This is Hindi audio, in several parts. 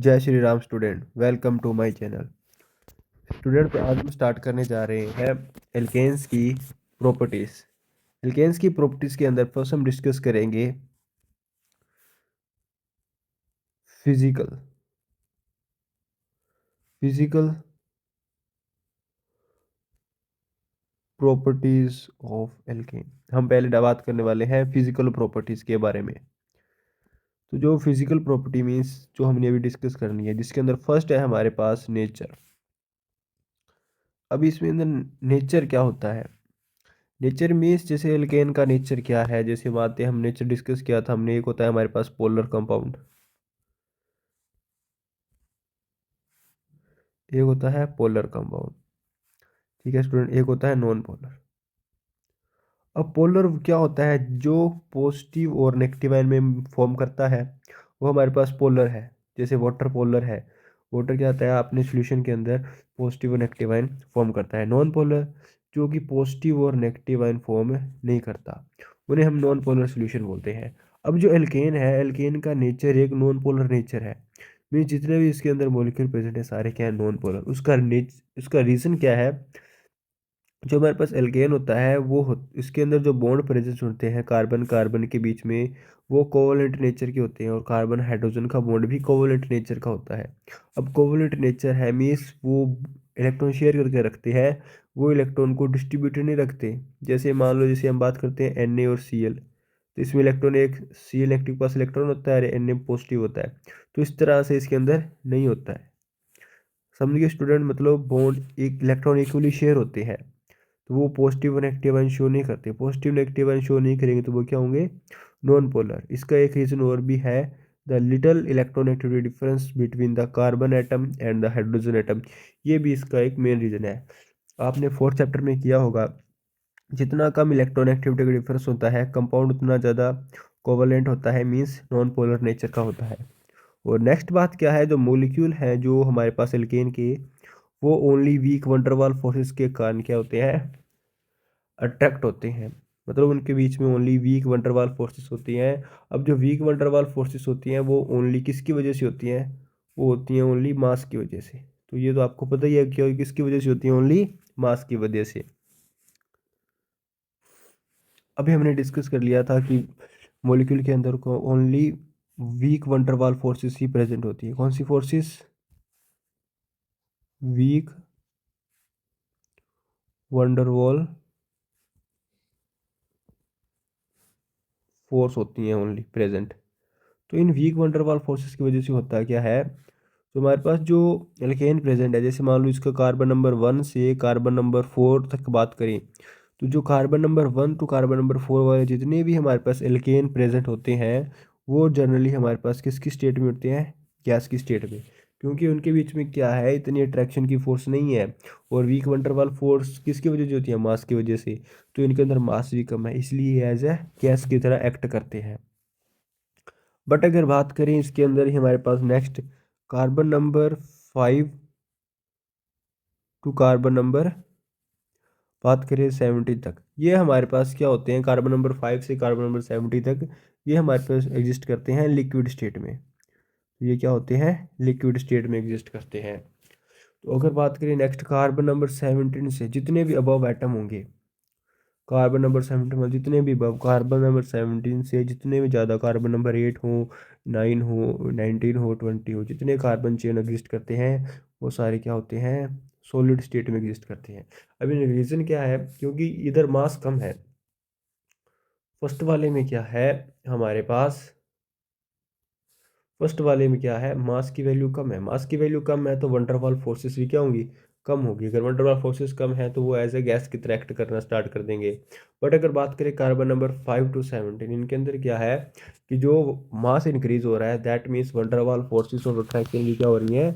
जय Shri Ram student, welcome to my channel. Student, आज हम स्टार्ट करने जा रहे हैं एल्केन्स की प्रॉपर्टीज। एल्केन्स की प्रॉपर्टीज के अंदर फर्स्ट हम डिस्कस करेंगे physical physical properties of alkene. हम पहले बात करने वाले हैं फिजिकल प्रॉपर्टीज के बारे में। तो जो फिजिकल प्रॉपर्टी मीन्स जो हमने अभी डिस्कस करनी है, जिसके अंदर फर्स्ट है हमारे पास नेचर। अभी इसमें अंदर नेचर क्या होता है? नेचर मीन्स जैसे एल्केन का नेचर क्या है, जैसे बातें हम नेचर डिस्कस किया था हमने। एक होता है हमारे पास पोलर कंपाउंड, एक होता है पोलर कंपाउंड, ठीक है स्टूडेंट। एक होता है नॉन पोलर। अब पोलर क्या होता है? जो पॉजिटिव और नेगेटिव आयन में फॉर्म करता है वो हमारे पास पोलर है। जैसे वाटर पोलर है। वाटर क्या होता है? अपने सॉल्यूशन के अंदर पॉजिटिव और नेगेटिव आयन फॉर्म करता है। नॉन पोलर जो कि पॉजिटिव और नेगेटिव आयन फॉर्म नहीं करता, उन्हें हम नॉन पोलर सॉल्यूशन बोलते हैं। अब जो एल्केन है, एल्केन का नेचर एक नॉन पोलर नेचर है। मीन्स जितने भी इसके अंदर मॉलिक्यूल प्रेजेंट है सारे क्या है? Non polar. उसका रीज़न क्या है? जो हमारे पास एल्केन होता है इसके अंदर जो बॉन्ड प्रेजेंस होते हैं कार्बन कार्बन के बीच में, वो कोवलेंट नेचर के होते हैं। और कार्बन हाइड्रोजन का बॉन्ड भी कोवलेंट नेचर का होता है। अब कोवलेंट नेचर है मीन्स वो इलेक्ट्रॉन शेयर करके रखते हैं, वो इलेक्ट्रॉन को डिस्ट्रीब्यूटेड नहीं रखते। जैसे मान लो, जैसे हम बात करते हैं Na और Cl, तो इसमें इलेक्ट्रॉन एक Cl नेगेटिव के पास इलेक्ट्रॉन होता है और Na पॉजिटिव होता है। तो इस तरह से इसके अंदर नहीं होता है। समझिए स्टूडेंट, मतलब बॉन्ड एक इलेक्ट्रॉन इक्वली शेयर होते हैं, तो वो पॉजिटिव और नेगेटिव आयन शो नहीं करते। पॉजिटिव नेगेटिव आयन शो नहीं करेंगे तो वो क्या होंगे? Non polar. इसका एक रीज़न और भी है, the little electronegativity difference between the carbon atom and the hydrogen atom. ये भी इसका एक मेन रीज़न है। आपने फोर्थ चैप्टर में किया होगा, जितना कम इलेक्ट्रोनेगेटिविटी का डिफरेंस होता है कंपाउंड उतना ज़्यादा कोवलेंट होता है, मीन्स नॉन पोलर नेचर का होता है। और नेक्स्ट बात क्या है? जो मोलिक्यूल है जो हमारे पास एल्केन के, वो ओनली वीक वंडरवाल फोर्सेस के कारण क्या होते हैं? अट्रैक्ट होते हैं। मतलब उनके बीच में ओनली वीक वंडरवाल फोर्सेस होती हैं। अब जो वीक वंडरवाल फोर्सेस होती हैं वो ओनली किसकी वजह से होती हैं? वो होती हैं ओनली मास की वजह से। तो ये तो आपको पता ही है कि किसकी वजह से होती है? ओनली मास की वजह से। अभी हमने डिस्कस कर लिया था कि मॉलिक्यूल के अंदर को ओनली वीक वंडरवाल फोर्सेस ही प्रेजेंट होती है। कौन सी फोर्सेस? वीक वंडरवॉल फोर्स होती हैं ओनली प्रेजेंट। तो इन वीक वंडरवाल फोर्सेस की वजह से होता क्या है? तो हमारे पास जो एल्केन प्रेजेंट है, जैसे मान लो इसका कार्बन नंबर 1 से कार्बन नंबर 4 तक बात करें, तो जो carbon number 1 to carbon number 4 वाले जितने भी हमारे पास एल्केन प्रेजेंट होते हैं, वो जनरली हमारे पास किसकी स्टेट में होते हैं? गैस की स्टेट में। क्योंकि उनके बीच में क्या है? इतनी अट्रैक्शन की फोर्स नहीं है। और वीक वंडरवाल फोर्स किसकी वजह से होती है? मास की वजह से। तो इनके अंदर मास भी कम है, इसलिए एज ए गैस की तरह एक्ट करते हैं। बट अगर बात करें इसके अंदर ही हमारे पास next carbon number 5 two carbon number बात करें 70 तक, ये हमारे पास क्या होते हैं? कार्बन नंबर 5 से कार्बन नंबर 70 तक ये हमारे पास एग्जिस्ट करते हैं लिक्विड स्टेट में। तो ये क्या होते हैं? लिक्विड स्टेट में एग्जिस्ट करते हैं। तो अगर बात करें नेक्स्ट कार्बन नंबर 17 से जितने भी अबव एटम होंगे, कार्बन नंबर 17 में जितने भी अबव, कार्बन नंबर 17 से जितने भी ज़्यादा, कार्बन नंबर 8 हो, 9 हो, 19 हो, 20 हो, जितने कार्बन चेन एग्जिस्ट करते हैं वो सारे क्या होते हैं? सॉलिड स्टेट में एग्जिस्ट करते हैं। अभी रीज़न क्या है? क्योंकि इधर मास कम है। फर्स्ट वाले में क्या है हमारे पास? फर्स्ट वाले में क्या है? मास की वैल्यू कम है। मास की वैल्यू कम है तो वंडरवाल फोर्सेस भी क्या होंगी? कम होगी। अगर वंडरवाल फोर्सेस कम है तो वो एज ए गैस की तरह एक्ट करना स्टार्ट कर देंगे। बट अगर बात करें कार्बन नंबर 5 टू 17, इनके अंदर क्या है कि जो मास इंक्रीज हो रहा है, that means van der Waals forces of attraction भी क्या हो रही है?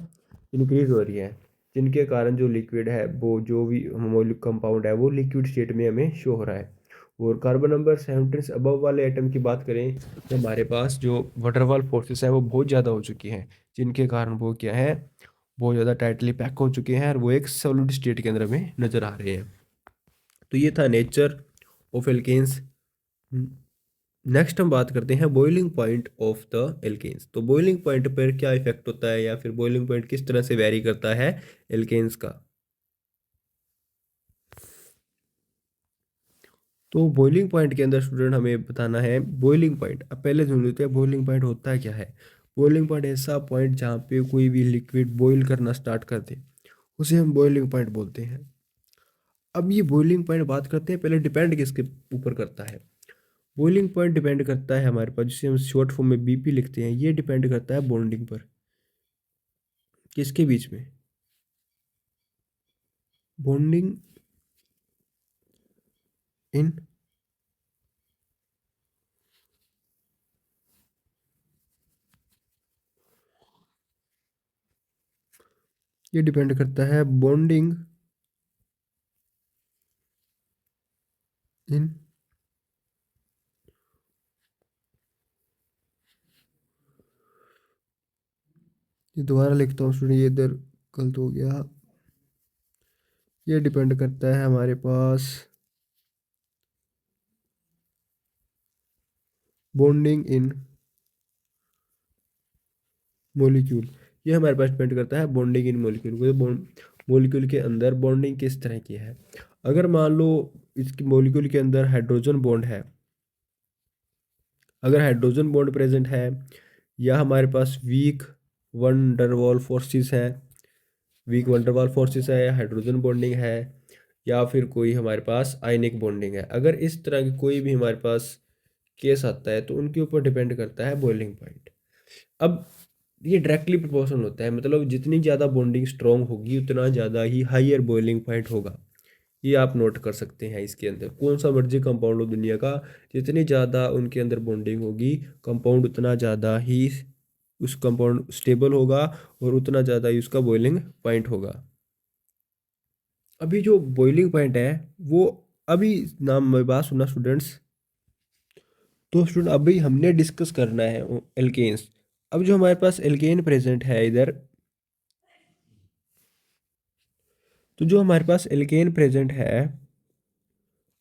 इंक्रीज हो रही है। जिनके कारण जो लिक्विड है, वो जो भी मॉलिक्यूल कंपाउंड है, वो लिक्विड स्टेट में हमें शो हो रहा है। और कार्बन नंबर 17 से अबव वाले एटम की बात करें तो हमारे पास जो वंडरवाल फोर्सेस है वो बहुत ज़्यादा हो चुकी हैं, जिनके कारण वो क्या है? बहुत ज़्यादा टाइटली पैक हो चुके हैं और वो एक सॉलिड स्टेट के अंदर में नज़र आ रहे हैं। तो ये था नेचर ऑफ एल्केन्स। नेक्स्ट हम बात करते हैं boiling point of the alkanes. तो बॉइलिंग पॉइंट पर क्या इफेक्ट होता है या फिर बॉइलिंग पॉइंट किस तरह से वेरी करता है एल्केन्स का। तो बॉइलिंग पॉइंट के अंदर स्टूडेंट हमें बताना है बॉइलिंग पॉइंट। अब पहले सुन लेते हैं बॉइलिंग पॉइंट होता है क्या है। बॉइलिंग पॉइंट ऐसा पॉइंट जहाँ पे कोई भी लिक्विड बॉइल करना स्टार्ट कर दे, उसे हम बॉइलिंग पॉइंट बोलते हैं। अब ये बॉइलिंग पॉइंट बात करते हैं, पहले डिपेंड किसके ऊपर करता है। बॉइलिंग पॉइंट डिपेंड करता है हमारे पास, जिसे हम शॉर्ट फॉर्म में बीपी लिखते हैं, ये डिपेंड करता है बॉन्डिंग पर। किसके बीच में? बॉन्डिंग इन, ये डिपेंड करता है बॉन्डिंग इन, ये दोबारा लिखता हूँ स्टूडेंट, ये इधर गलत हो गया। ये डिपेंड करता है हमारे पास बॉन्डिंग इन मोलिक्यूल। ये हमारे पास डिपेंड करता है बॉन्डिंग इन मोलिक्यूल को, मोलिक्यूल के अंदर बॉन्डिंग किस तरह की है। अगर मान लो इसकी मोलिक्यूल के अंदर हाइड्रोजन बॉन्ड है, अगर हाइड्रोजन बॉन्ड प्रेजेंट है, या हमारे पास वीक वंडरवॉल फोर्सेस है, वीक वंडरवॉल फोर्सेस है, हाइड्रोजन बॉन्डिंग है, या फिर कोई हमारे पास आयनिक बॉन्डिंग है, अगर इस तरह की कोई भी हमारे पास केस आता है तो उनके ऊपर डिपेंड करता है बॉइलिंग पॉइंट। अब ये डायरेक्टली प्रोपोर्शनल होता है, मतलब जितनी ज़्यादा बॉन्डिंग स्ट्रॉन्ग होगी उतना ज़्यादा ही हाइयर बॉइलिंग पॉइंट होगा। ये आप नोट कर सकते हैं। इसके अंदर कौन सा मर्जी कंपाउंड हो दुनिया का, जितनी ज़्यादा उनके अंदर बॉन्डिंग होगी कंपाउंड, उतना ज़्यादा ही उस कंपाउंड स्टेबल होगा और उतना ज़्यादा ही उसका बॉइलिंग पॉइंट होगा। अभी जो बॉइलिंग पॉइंट है वो, अभी नाम मेरी बात सुनना स्टूडेंट्स। तो स्टूडेंट अभी हमने डिस्कस करना है एल्केन्स। अब जो हमारे पास एल्केन प्रेजेंट है इधर, तो जो हमारे पास एल्केन प्रेजेंट है,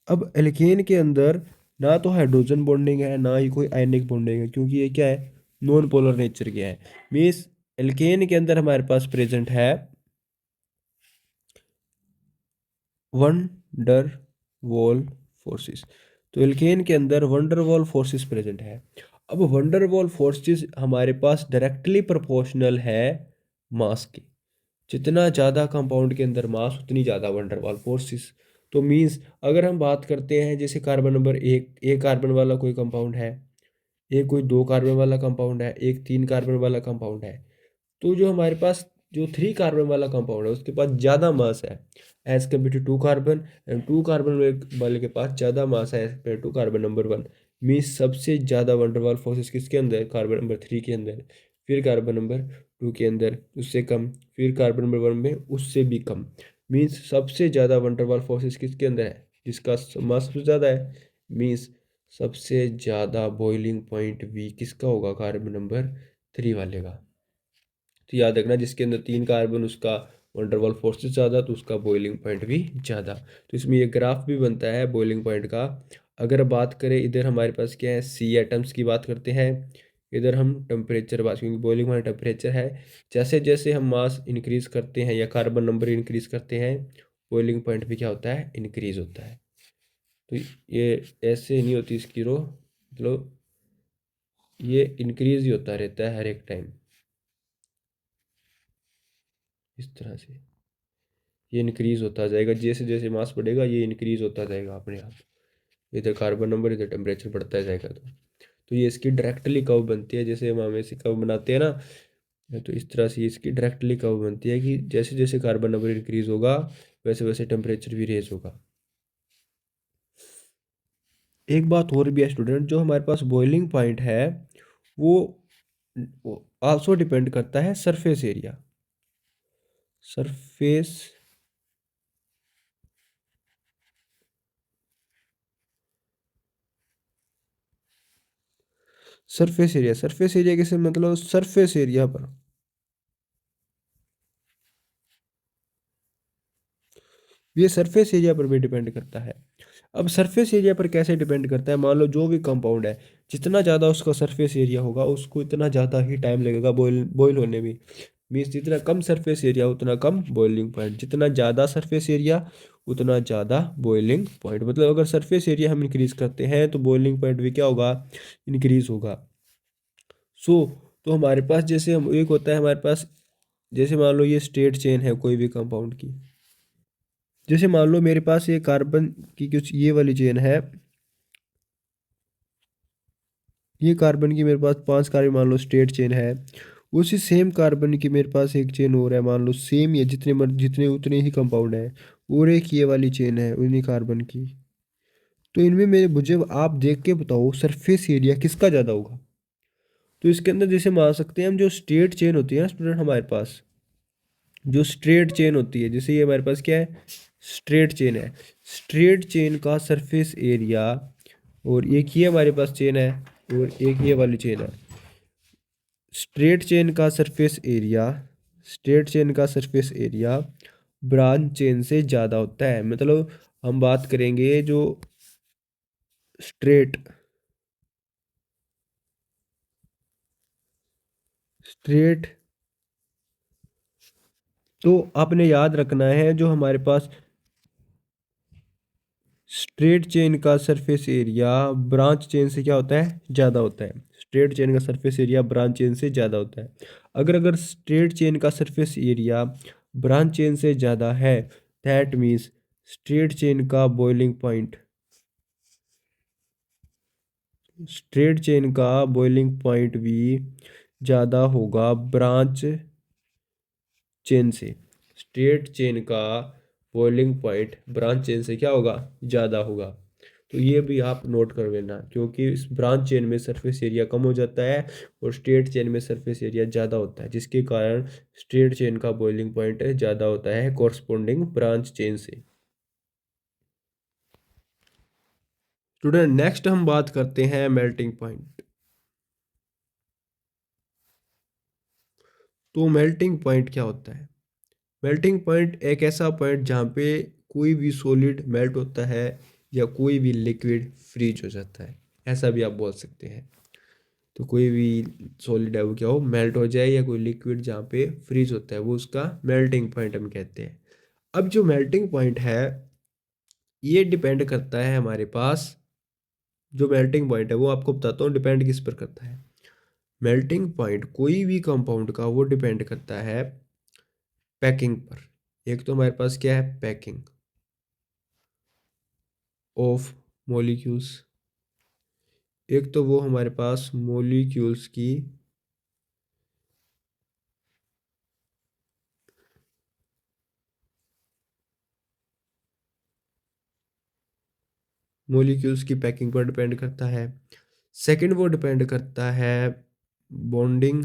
अब एल्केन के अंदर ना तो हाइड्रोजन बॉन्डिंग है ना ही कोई आयनिक बॉन्डिंग है, क्योंकि ये क्या है, नॉन पोलर नेचर के है। मीन्स एल्केन के अंदर हमारे पास प्रेजेंट है वंडर वॉल फोर्सेस। तो एल्केन के अंदर वंडर वॉल फोर्सेस प्रेजेंट है। अब वंडर वॉल फोर्सेस हमारे पास डायरेक्टली प्रोपोर्शनल है मास के। जितना ज़्यादा कंपाउंड के अंदर मास उतनी ज़्यादा वंडर वॉल फोर्सेस। तो मीन्स अगर हम बात करते हैं जैसे कार्बन नंबर एक कार्बन वाला कोई कंपाउंड है, एक कोई 2 कार्बन वाला कंपाउंड है, एक 3 कार्बन वाला कंपाउंड है, तो जो हमारे पास जो 3 कार्बन वाला कंपाउंड है उसके पास ज़्यादा मास है as compare to 2 carbon, and 2 carbon वाले के पास ज़्यादा मास है as compare to carbon number 1। Means सबसे ज़्यादा वंडरवॉल फोर्सेस किसके अंदर, कार्बन नंबर 3 के अंदर, फिर कार्बन नंबर 2 के अंदर उससे कम, फिर कार्बन नंबर 1 में उससे भी कम। मीन्स सबसे ज़्यादा वंडरवॉल फोर्सेस किसके अंदर है, जिसका मास सबसे ज़्यादा है। मीन्स सबसे ज़्यादा बॉइलिंग पॉइंट भी किसका होगा, कार्बन नंबर 3 वाले का। तो याद रखना जिसके अंदर 3 कार्बन उसका वंडरवॉल फोर्सेस ज़्यादा तो उसका बॉइलिंग पॉइंट भी ज़्यादा। तो इसमें ये ग्राफ भी बनता है बॉइलिंग पॉइंट का। अगर बात करें इधर हमारे पास क्या है, सी एटम्स की बात करते हैं, इधर हम टेम्परेचर बात, क्योंकि बॉइलिंग पॉइंट टेम्परेचर है। जैसे जैसे हम मास इंक्रीज करते हैं या कार्बन नंबर इंक्रीज करते हैं, बॉइलिंग पॉइंट भी क्या होता है, इंक्रीज होता है। तो ये ऐसे नहीं होती इसकी रो, मतलब ये इंक्रीज ही होता रहता है हर एक टाइम, इस तरह से ये इंक्रीज होता जाएगा। जैसे जैसे मास बढ़ेगा ये इंक्रीज होता जाएगा अपने आप, इधर कार्बन नंबर इधर टेम्परेचर बढ़ता जाएगा। तो ये इसकी डायरेक्टली कर्व बनती है, जैसे हम हमें से कर्व बनाते हैं ना, तो इस तरह से इसकी डायरेक्टली कर्व बनती है कि जैसे जैसे कार्बन नंबर इंक्रीज होगा वैसे वैसे टेम्परेचर भी रेज होगा। एक बात और भी है स्टूडेंट, जो हमारे पास बॉइलिंग पॉइंट है वो आल्सो डिपेंड करता है surface area. Surface surface area, surface area कैसे, मतलब सरफेस एरिया पर, ये सरफेस एरिया पर भी डिपेंड करता है। अब सरफेस एरिया पर कैसे डिपेंड करता है, मान लो जो भी कंपाउंड है, जितना ज़्यादा उसका सरफेस एरिया होगा उसको इतना ज़्यादा ही टाइम लगेगा बॉयल बॉयल होने में। मीन्स जितना कम सरफेस एरिया उतना कम बॉइलिंग पॉइंट, जितना ज़्यादा सरफेस एरिया उतना ज़्यादा बॉइलिंग पॉइंट। मतलब अगर सरफेस एरिया हम इंक्रीज करते हैं तो बॉइलिंग पॉइंट भी क्या होगा, इंक्रीज होगा। सो तो हमारे पास जैसे हम एक होता है हमारे पास, जैसे मान लो ये स्ट्रेट चेन है कोई भी कंपाउंड की, जैसे मान लो मेरे पास ये कार्बन की कुछ ये वाली चेन है, ये कार्बन की मेरे पास 5 कार्बन मान लो स्ट्रेट चेन है। उसी सेम कार्बन की मेरे पास एक चेन और है, मान लो सेम ये जितने उतने ही कंपाउंड है, और एक ये वाली चेन है उन्हीं कार्बन की। तो इनमें मेरे मुझे आप देख के बताओ सरफेस एरिया किसका ज़्यादा होगा। तो इसके अंदर जैसे मान सकते हैं हम, जो स्ट्रेट चेन होती है ना स्टूडेंट हमारे पास, जो स्ट्रेट चेन होती है, जैसे ये हमारे पास क्या है, स्ट्रेट चेन है, स्ट्रेट चेन का सरफेस एरिया, और एक ये हमारे पास चेन है और एक ये वाली चेन है, स्ट्रेट चेन का सरफेस एरिया, स्ट्रेट चेन का सरफेस एरिया ब्रांच चेन से ज़्यादा होता है। मतलब हम बात करेंगे जो स्ट्रेट स्ट्रेट तो आपने याद रखना है जो हमारे पास स्ट्रेट चेन का सरफेस एरिया ब्रांच चेन से क्या होता है, ज़्यादा होता है। स्ट्रेट चेन का सरफेस एरिया ब्रांच चेन से ज़्यादा होता है। अगर स्ट्रेट चेन का सरफेस एरिया ब्रांच चेन से ज़्यादा है, दैट मीन्स स्ट्रेट चेन का बॉइलिंग पॉइंट, स्ट्रेट चेन का बॉइलिंग पॉइंट भी ज़्यादा होगा ब्रांच चेन से। स्ट्रेट चेन का बॉइलिंग पॉइंट ब्रांच चेन से क्या होगा, ज़्यादा होगा। तो ये भी आप नोट कर लेना, क्योंकि इस ब्रांच चेन में सरफेस एरिया कम हो जाता है और स्ट्रेट चेन में सरफेस एरिया ज़्यादा होता है, जिसके कारण स्ट्रेट चेन का बॉइलिंग पॉइंट ज़्यादा होता है कॉरस्पॉन्डिंग ब्रांच चेन से। स्टूडेंट नेक्स्ट हम बात करते हैं मेल्टिंग पॉइंट। तो मेल्टिंग पॉइंट क्या होता है, मेल्टिंग पॉइंट एक ऐसा पॉइंट जहाँ पे कोई भी सॉलिड मेल्ट होता है या कोई भी लिक्विड फ्रीज हो जाता है, ऐसा भी आप बोल सकते हैं। तो कोई भी सॉलिड है वो क्या हो, मेल्ट हो जाए, या कोई लिक्विड जहाँ पे फ्रीज होता है वो उसका मेल्टिंग पॉइंट हम कहते हैं। अब जो मेल्टिंग पॉइंट है ये डिपेंड करता है हमारे पास, जो मेल्टिंग पॉइंट है वो आपको बताता हूँ डिपेंड किस पर करता है। मेल्टिंग पॉइंट कोई भी कंपाउंड का वो डिपेंड करता है पैकिंग पर। एक तो हमारे पास क्या है, पैकिंग ऑफ मॉलिक्यूल्स, एक तो वो हमारे पास मॉलिक्यूल्स की मॉलिक्यूल्स की पैकिंग पर डिपेंड करता है। सेकंड वो डिपेंड करता है बॉन्डिंग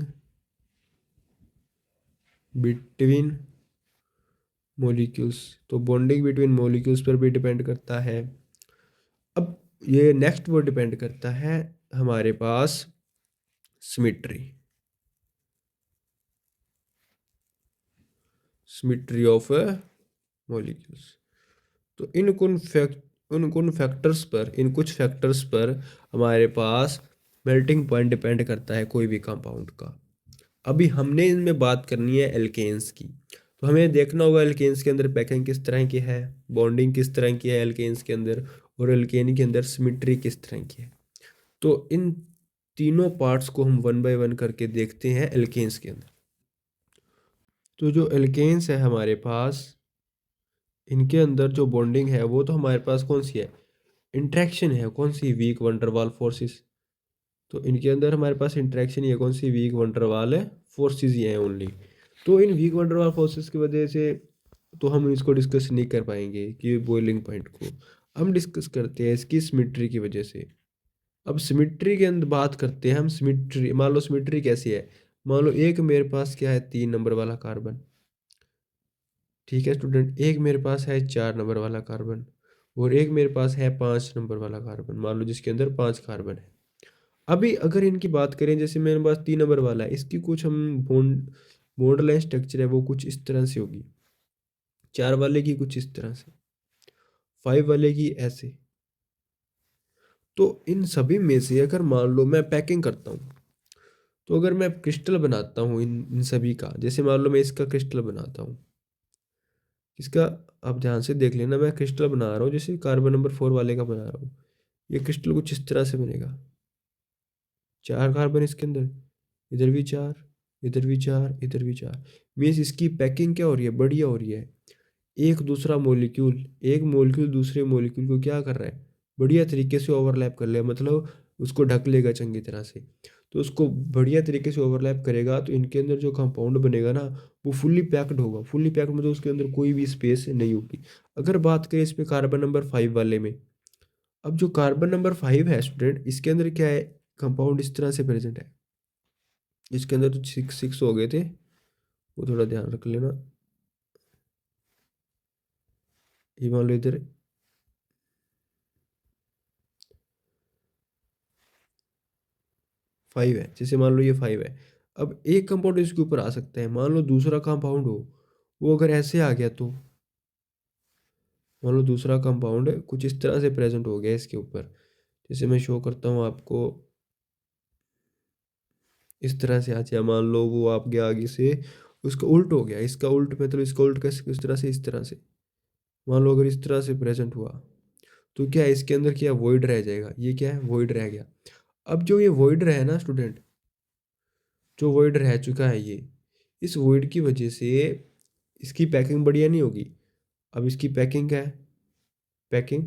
बिटवीन मॉलिक्यूल्स, तो बॉन्डिंग बिटवीन मॉलिक्यूल्स पर भी डिपेंड करता है। अब ये नेक्स्ट वो डिपेंड करता है हमारे पास सिमिट्री, सिमिट्री ऑफ मॉलिक्यूल्स। तो इन फैक्टर्स पर, इन कुछ फैक्टर्स पर हमारे पास मेल्टिंग पॉइंट डिपेंड करता है कोई भी कंपाउंड का। अभी हमने इनमें बात करनी है एल्केन्स की, तो हमें देखना होगा एल्केन्स के अंदर पैकिंग किस तरह की है, बॉन्डिंग किस तरह की है एल्केन्स के अंदर, और एल्केन के अंदर सिमिट्री किस तरह की है। तो इन तीनों पार्ट्स को हम वन बाय वन करके देखते हैं एल्केन्स के अंदर। तो जो एल्केन्स है हमारे पास, इनके अंदर जो बॉन्डिंग है वो तो हमारे पास कौन सी है, इंट्रैक्शन है, कौन सी, वीक वंडरवाल फोर्सेस। तो इनके अंदर हमारे पास इंट्रैक्शन ही है, कौन सी, वीक वंडरवाल है फोर्सेस ही हैं ओनली। तो इन वीक वंडरवाल फोर्सेस की वजह से तो हम इसको डिस्कस नहीं कर पाएंगे कि बॉइलिंग पॉइंट को, हम डिस्कस करते हैं इसकी सिमिट्री की वजह से। अब सिमिट्री के अंदर बात करते हैं हम, सिमिट्री मान लो सिमिट्री कैसी है, मान लो एक मेरे पास क्या है 3 नंबर वाला कार्बन, ठीक है स्टूडेंट, एक मेरे पास है 4 नंबर वाला कार्बन, और एक मेरे पास है 5 नंबर वाला कार्बन, मान लो जिसके अंदर 5 कार्बन है। अभी अगर इनकी बात करें, जैसे मेरे पास 3 नंबर वाला है, इसकी कुछ हम बॉन्ड लाइन स्ट्रक्चर है वो कुछ इस तरह से होगी, 4 वाले की कुछ इस तरह से, 5 वाले की ऐसे, तो इन सभी में से अगर मान लो मैं पैकिंग करता हूँ, तो अगर मैं क्रिस्टल बनाता हूँ इन सभी का, जैसे मान लो मैं इसका क्रिस्टल बनाता हूँ, इसका आप ध्यान से देख लेना, मैं क्रिस्टल बना रहा हूँ, जैसे कार्बन नंबर 4 वाले का बना रहा हूँ। ये क्रिस्टल कुछ इस तरह से बनेगा, 4 कार्बन इसके अंदर, इधर भी 4, इधर भी 4, इधर भी 4। मीन्स इसकी पैकिंग क्या हो रही है, बढ़िया हो रही है। एक दूसरा मॉलिक्यूल, एक मॉलिक्यूल दूसरे मॉलिक्यूल को क्या कर रहा है, बढ़िया तरीके से ओवरलैप कर ले, मतलब उसको ढक लेगा चंगी तरह से। तो उसको बढ़िया तरीके से ओवरलैप करेगा, तो इनके अंदर जो कंपाउंड बनेगा ना, वो फुल्ली पैक्ड होगा। फुल्ली पैक्ड मतलब उसके अंदर कोई भी स्पेस नहीं होगी। अगर बात करें इस पे कार्बन नंबर 5 वाले में, अब जो कार्बन नंबर 5 है स्टूडेंट, इसके अंदर क्या है, कंपाउंड इस तरह से प्रेजेंट है। इसके अंदर तो 6 हो गए थे, वो थोड़ा ध्यान रख लेना। ये मान लो इधर 5 है, जैसे मान लो ये 5 है। अब एक कंपाउंड इसके ऊपर आ सकता है, मान लो दूसरा कंपाउंड हो, वो अगर ऐसे आ गया, तो मान लो दूसरा कंपाउंड कुछ इस तरह से प्रेजेंट हो गया इसके ऊपर, जैसे मैं शो करता हूँ आपको, इस तरह से आ जाए, मान लो वो आपके आगे से उसका उल्ट हो गया, इसका उल्ट मतलब इसका उल्ट कैसे, किस तरह से, इस तरह से। मान लो अगर इस तरह से प्रेजेंट हुआ, तो क्या है, इसके अंदर क्या वॉइड रह जाएगा, ये क्या है, वॉइड रह गया। अब जो ये वॉइड रहे ना स्टूडेंट, जो वॉइड रह चुका है ये, इस वॉइड की वजह से इसकी पैकिंग बढ़िया नहीं होगी। अब इसकी पैकिंग क्या है, पैकिंग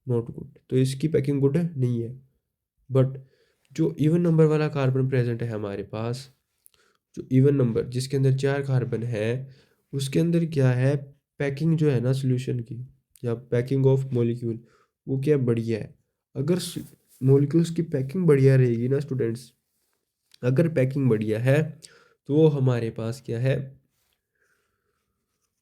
नॉट गुड, तो इसकी पैकिंग गुड नहीं है। बट जो इवन नंबर वाला कार्बन प्रेजेंट है हमारे पास, जो इवन नंबर जिसके अंदर 4 कार्बन है, उसके अंदर क्या है, पैकिंग जो है ना सॉल्यूशन की, या पैकिंग ऑफ मॉलिक्यूल, वो क्या बढ़िया है। अगर मॉलिक्यूल्स की पैकिंग बढ़िया रहेगी ना स्टूडेंट्स, अगर पैकिंग बढ़िया है, तो वो हमारे पास क्या है,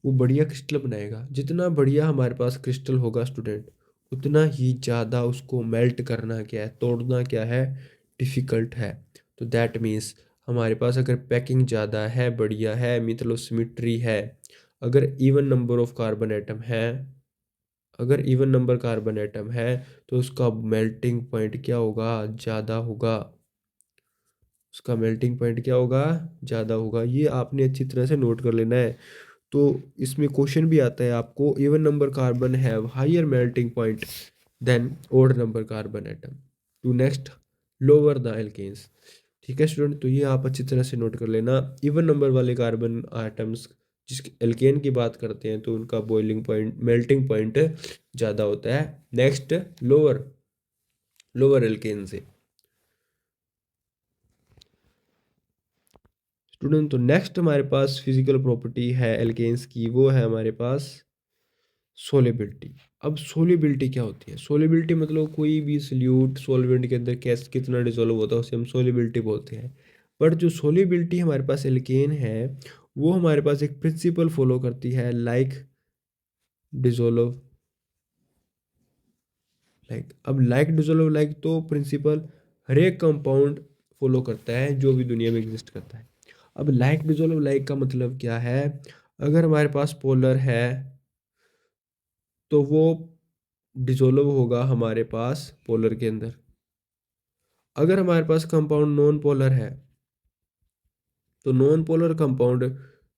वो बढ़िया क्रिस्टल बनाएगा। जितना बढ़िया हमारे पास क्रिस्टल होगा स्टूडेंट, उतना ही ज़्यादा उसको मेल्ट करना क्या है, तोड़ना क्या है, डिफ़िकल्ट है। तो दैट मीन्स हमारे पास अगर पैकिंग ज़्यादा है, बढ़िया है, मतलब सिमिट्री है, अगर even number of carbon atom है, अगर इवन नंबर कार्बन एटम है, तो उसका मेल्टिंग पॉइंट क्या होगा, ज़्यादा होगा। उसका मेल्टिंग पॉइंट क्या होगा, ज़्यादा होगा। ये आपने अच्छी तरह से नोट कर लेना है। तो इसमें क्वेश्चन भी आता है आपको, even number carbon have higher melting point than odd number carbon atom to next lower the alkanes. ठीक है स्टूडेंट, तो ये आप अच्छी तरह से नोट कर लेना। इवन नंबर वाले कार्बन आइटम्स जिस एल्केन की बात करते हैं, तो उनका बॉइलिंग पॉइंट, मेल्टिंग पॉइंट ज़्यादा होता है नेक्स्ट लोअर लोअर एल्केन से। स्टूडेंट, तो नेक्स्ट हमारे पास फिजिकल प्रॉपर्टी है एल्केन्स की, वो है हमारे पास सोलेबिलिटी। अब सोलेबिलिटी क्या होती है, सोलेबिलिटी मतलब कोई भी सल्यूट सॉल्वेंट के अंदर कैसे कितना डिसॉल्व होता है, उसे हम सोलेबिलिटी बोलते हैं। बट जो सोलेबिलिटी हमारे पास एल्केन है, वो हमारे पास एक प्रिंसिपल फॉलो करती है, लाइक डिसॉल्व लाइक। अब लाइक डिसॉल्व लाइक तो प्रिंसिपल हर एक कंपाउंड फॉलो करता है जो भी दुनिया में एग्जिस्ट करता है। अब लाइक डिसॉल्व लाइक का मतलब क्या है, अगर हमारे पास पोलर है, तो वो डिसॉल्व होगा हमारे पास पोलर के अंदर। अगर हमारे पास कंपाउंड नॉन पोलर है, तो नॉन पोलर कंपाउंड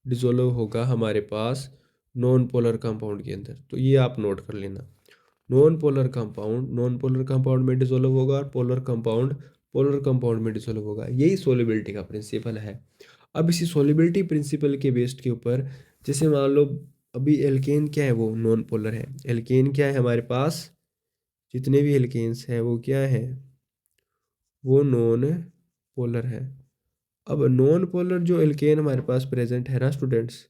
डिसॉल्व होगा हमारे पास नॉन पोलर कंपाउंड के अंदर। तो ये आप नोट कर लेना, नॉन पोलर कंपाउंड में डिसॉल्व होगा, और पोलर कंपाउंड में डिसॉल्व होगा। यही सोलिबिलिटी का प्रिंसिपल है। अब इसी सोलिबिलिटी प्रिंसिपल के बेस्ड के ऊपर, जैसे मान लो अभी एल्केन क्या है, वो नॉन पोलर है। एल्केन क्या है हमारे पास, जितने भी एल्केन्स हैं वो क्या है, वो नॉन पोलर है। अब नॉन पोलर जो एल्केन हमारे पास प्रेजेंट है ना स्टूडेंट्स,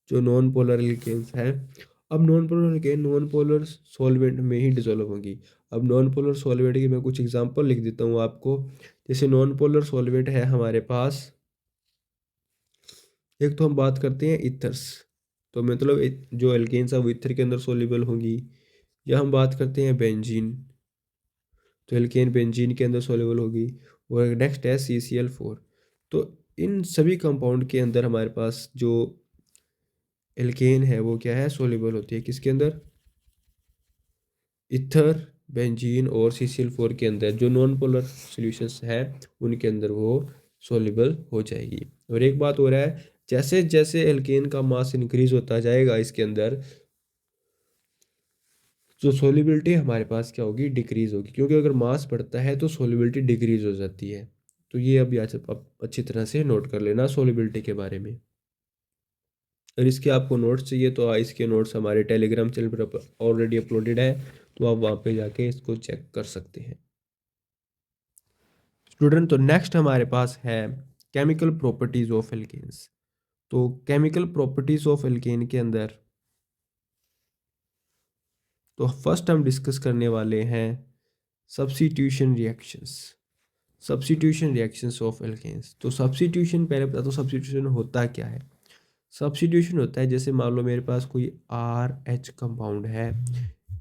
जो नॉन पोलर एल्केन्स है, अब non polar alkane non polar solvent में ही डिसॉल्व होंगी। अब नॉन पोलर सॉल्वेंट की मैं कुछ एग्जांपल लिख देता हूँ आपको। जैसे नॉन पोलर सॉल्वेंट है हमारे पास, एक तो हम बात करते हैं इथर्स, तो मतलब जो एल्केन्स है वो इथर के अंदर सॉल्युबल होंगी। या हम बात करते हैं बेंजीन, तो एल्केन बेंजीन के अंदर सॉल्युबल होगी। और नेक्स्ट है CCl4। तो इन सभी कंपाउंड के अंदर हमारे पास जो एल्केन है वो क्या है, सॉल्युबल होती है किसके अंदर, इथर बेंजीन और CCl4 के अंदर जो नॉन पोलर सॉल्यूशंस है उनके अंदर वो सोल्यूबल हो जाएगी। और एक बात हो रहा है, जैसे जैसे एल्केन का मास इंक्रीज होता जाएगा इसके अंदर, जो सोल्युबिलिटी हमारे पास क्या होगी, डिक्रीज होगी, क्योंकि अगर मास बढ़ता है तो सोल्युबिलिटी डिक्रीज हो जाती है। तो ये अभी आज आप अच्छी तरह से नोट कर लेना सोल्युबिलिटी के बारे में। और इसके आपको नोट्स चाहिए तो इसके नोट्स हमारे टेलीग्राम चैनल पर ऑलरेडी अपलोडेड है, तो आप वहाँ पे जाके इसको चेक कर सकते हैं स्टूडेंट। तो नेक्स्ट हमारे पास है केमिकल प्रॉपर्टीज ऑफ एल्केन्स। तो केमिकल प्रॉपर्टीज ऑफ एल्केन के अंदर तो फर्स्ट हम डिस्कस करने वाले हैं substitution reactions. Substitution reactions of alkanes. तो सब्स्टिट्यूशन, पहले बता दो सब्स्टिट्यूशन होता क्या है। सब्स्टिट्यूशन होता है, जैसे मान लो मेरे पास कोई RH कंपाउंड है,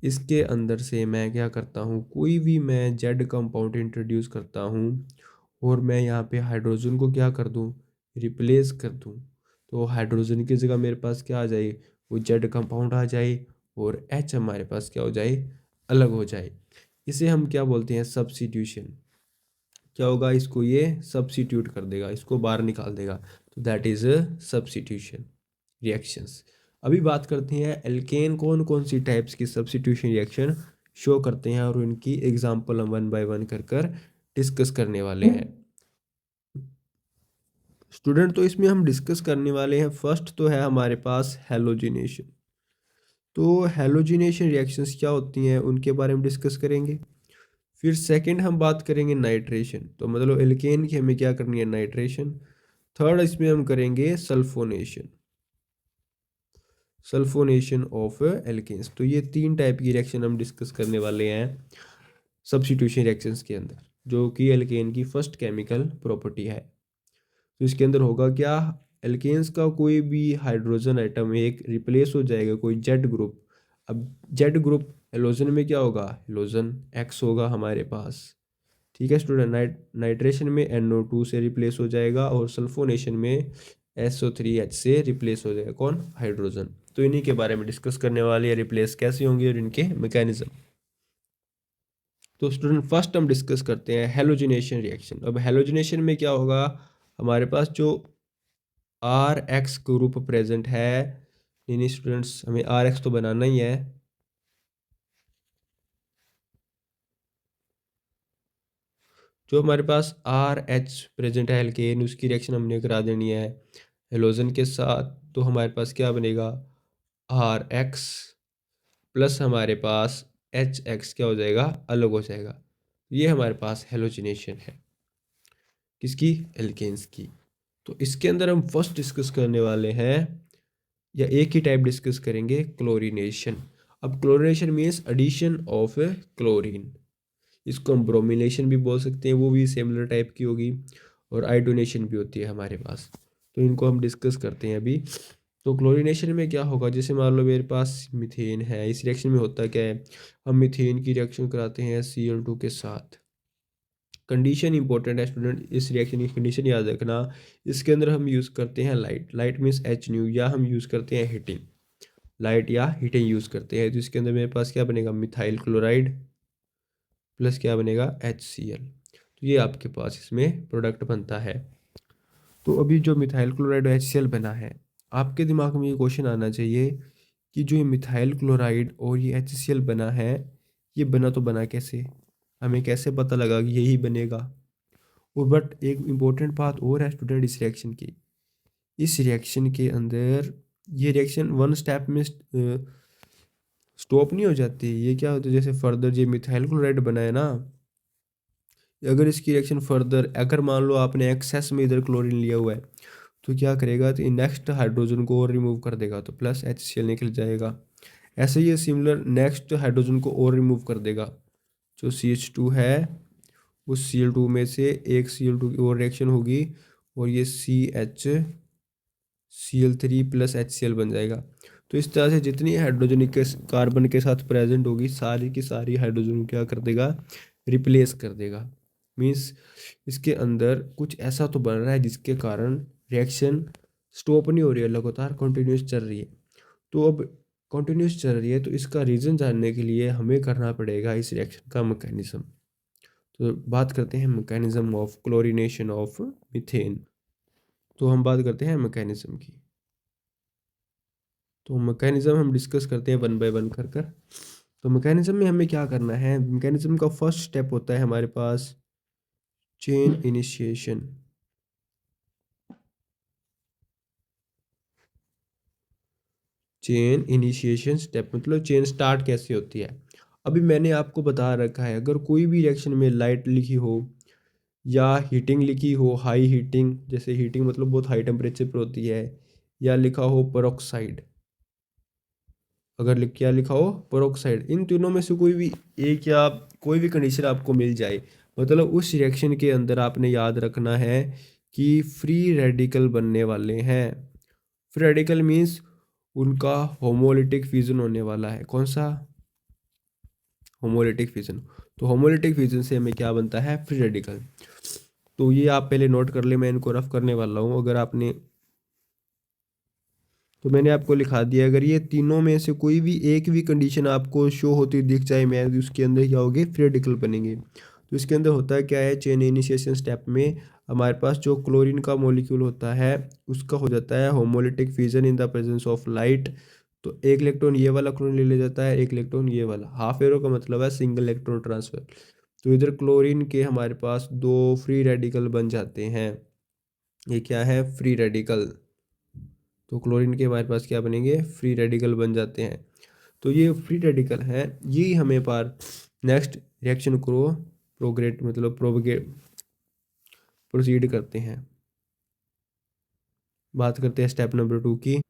इसके अंदर से मैं क्या करता हूँ, कोई भी मैं Z कंपाउंड इंट्रोड्यूस करता हूँ और मैं यहाँ पे हाइड्रोजन को क्या कर दूँ, रिप्लेस कर दूँ। तो हाइड्रोजन की जगह मेरे पास क्या आ जाए, वो Z कंपाउंड आ जाए और H हमारे पास क्या हो जाए, अलग हो जाए। इसे हम क्या बोलते हैं, सब्स्टिट्यूशन। क्या होगा, इसको ये सब्स्टिट्यूट कर देगा, इसको बाहर निकाल देगा, तो दैट इज सब्स्टिट्यूशन रिएक्शंस। अभी बात करते हैं एल्केन कौन कौन सी टाइप्स की सब्स्टिट्यूशन रिएक्शन शो करते हैं, और उनकी एग्जांपल हम 1 बाय 1 कर डिस्कस करने वाले हैं स्टूडेंट। तो इसमें हम डिस्कस करने वाले हैं, फर्स्ट तो है हमारे पास हेलोजिनेशन। तो हेलोजिनेशन रिएक्शंस क्या होती हैं उनके बारे में डिस्कस करेंगे। फिर सेकंड हम बात करेंगे नाइट्रेशन, तो मतलब एल्केन की हमें क्या करनी है, नाइट्रेशन। थर्ड इसमें हम करेंगे सल्फोनेशन, सल्फोनेशन ऑफ एल्केन्स। तो ये 3 टाइप की रिएक्शन हम डिस्कस करने वाले हैं सब्स्टिट्यूशन रिएक्शंस के अंदर, जो कि एल्केन की फर्स्ट केमिकल प्रॉपर्टी है। तो इसके अंदर होगा क्या, एल्केन्स का कोई भी हाइड्रोजन आइटम एक रिप्लेस हो जाएगा कोई जेड ग्रुप। अब जेड ग्रुप हेलोजन में क्या होगा, हेलोजन X होगा हमारे पास। ठीक है स्टूडेंट, नाइट्रेशन में NO2 से रिप्लेस हो जाएगा और सल्फोनेशन में SO3H से रिप्लेस हो जाएगा कौन, हाइड्रोजन। तो इन्हीं के बारे में डिस्कस करने वाले हैं, रिप्लेस कैसे होंगे और इनके मैकेनिज्म। तो स्टूडेंट फर्स्ट हम डिस्कस करते हैं हेलोजिनेशन रिएक्शन। अब हेलोजिनेशन में क्या होगा, हमारे पास जो RX ग्रुप प्रेजेंट है, नहीं स्टूडेंट्स हमें RX तो बनाना ही है, जो हमारे पास RH प्रेजेंट है एल्केन, उसकी रिएक्शन हमने करा देनी है हेलोजन के साथ। तो हमारे पास क्या बनेगा, RX प्लस हमारे पास HX क्या हो जाएगा, अलग हो जाएगा। ये हमारे पास हेलोजिनेशन है किसकी, एल्केन्स की। तो इसके अंदर हम फर्स्ट डिस्कस करने वाले हैं, या एक ही टाइप डिस्कस करेंगे, क्लोरीनेशन। अब chlorination means addition of chlorine, इसको हम ब्रोमिनेशन भी बोल सकते हैं, वो भी सिमिलर टाइप की होगी। और आयोडोनेशन भी होती है हमारे पास, तो इनको हम डिस्कस करते हैं अभी। तो क्लोरीनेशन में क्या होगा, जैसे मान लो मेरे पास मीथेन है, इस रिएक्शन में होता क्या है, हम मीथेन की रिएक्शन कराते हैं Cl2 के साथ। कंडीशन इंपॉर्टेंट है स्टूडेंट, इस रिएक्शन की कंडीशन याद रखना। इसके अंदर हम यूज़ करते हैं लाइट, लाइट मीन्स HNu, या हम यूज़ करते हैं हीटिंग, लाइट या हीटिंग यूज़ करते हैं। तो इसके अंदर मेरे पास क्या बनेगा, मिथाइल क्लोराइड प्लस क्या बनेगा, HCl। तो ये आपके पास इसमें प्रोडक्ट बनता है। तो अभी जो मिथाइल क्लोराइड और HCl बना है, आपके दिमाग में ये क्वेश्चन आना चाहिए कि जो ये मिथाइल क्लोराइड और ये HCl बना है, ये बना तो बना कैसे, हमें कैसे पता लगा कि यही बनेगा। और बट एक इम्पोर्टेंट बात और है स्टूडेंट इस रिएक्शन की, इस रिएक्शन के अंदर ये रिएक्शन वन स्टेप में स्टॉप नहीं हो जाती। ये क्या होता है, जैसे फर्दर ये मिथाइल क्लोराइड बना है ना, अगर इसकी रिएक्शन फर्दर, अगर मान लो आपने एक्सेस में इधर क्लोरीन लिया हुआ है, तो क्या करेगा, तो नेक्स्ट हाइड्रोजन को और रिमूव कर देगा, तो प्लस HCl निकल जाएगा। ऐसे ही ये सिमिलर नेक्स्ट हाइड्रोजन को और रिमूव कर देगा, जो CH2 है उस Cl2 में से एक Cl2 की और रिएक्शन होगी और ये Cl3 प्लस HCl बन जाएगा। तो इस तरह से जितनी हाइड्रोजन के कार्बन के साथ प्रेजेंट होगी, सारी की सारी हाइड्रोजन को क्या कर देगा, रिप्लेस कर देगा। मीन्स इसके अंदर कुछ ऐसा तो बन रहा है जिसके कारण रिएक्शन स्टॉप नहीं हो रही है, लगातार कंटिन्यूस चल रही है। तो अब कंटिन्यूस चल रही है, तो इसका रीज़न जानने के लिए हमें करना पड़ेगा इस रिएक्शन का मैकेनिज्म। तो बात करते हैं mechanism of chlorination of methane. तो हम बात करते हैं मैकेनिज्म की। तो मैकेनिज्म हम डिस्कस करते हैं वन बाय वन कर कर। तो मैकेनिज्म में हमें क्या करना है, मैकेनिज्म का फर्स्ट स्टेप होता है हमारे पास chain initiation. Chain initiation step मतलब चेन स्टार्ट कैसे होती है। अभी मैंने आपको बता रखा है, अगर कोई भी रिएक्शन में लाइट लिखी हो या हीटिंग लिखी हो, हाई हीटिंग, जैसे हीटिंग मतलब बहुत हाई टेम्परेचर पर होती है, या लिखा हो पेरोक्साइड, अगर क्या लिखा हो पेरोक्साइड, इन तीनों में से कोई भी एक या कोई भी कंडीशन आपको मिल जाए, मतलब उस रिएक्शन के अंदर आपने याद रखना है कि फ्री रेडिकल बनने वाले हैं। फ्री रेडिकल मीन्स उनका होमोलिटिक फ्यूजन होने वाला है। कौन सा? Homolytic fusion. तो होमोलिटिक फ्यूजन से हमें क्या बनता है? Free radical. तो ये आप पहले नोट कर ले, मैं इनको रफ करने वाला हूँ। अगर आपने, तो मैंने आपको लिखा दिया, अगर ये तीनों में से कोई भी एक भी कंडीशन आपको शो होती दिख जाए, मैं उसके अंदर क्या होगी? फ्री रेडिकल बनेंगे। तो इसके अंदर होता है क्या है, चेन इनिशिएशन स्टेप में हमारे पास जो क्लोरीन का मॉलिक्यूल होता है उसका हो जाता है homolytic fusion in the presence of light. तो एक इलेक्ट्रॉन ये वाला क्लोरीन ले जाता है, एक इलेक्ट्रॉन ये वाला। हाफ एरो का मतलब है सिंगल इलेक्ट्रॉन ट्रांसफर। तो इधर क्लोरीन के हमारे पास दो फ्री रेडिकल बन जाते हैं। ये क्या है? Free radical. तो क्लोरीन के हमारे पास क्या बनेंगे? फ्री रेडिकल बन जाते हैं। तो ये फ्री रेडिकल है, यही हमें पर नेक्स्ट रिएक्शन को प्रोग्रेट मतलब प्रोपगेट प्रोसीड करते हैं। बात करते हैं स्टेप नंबर 2 की।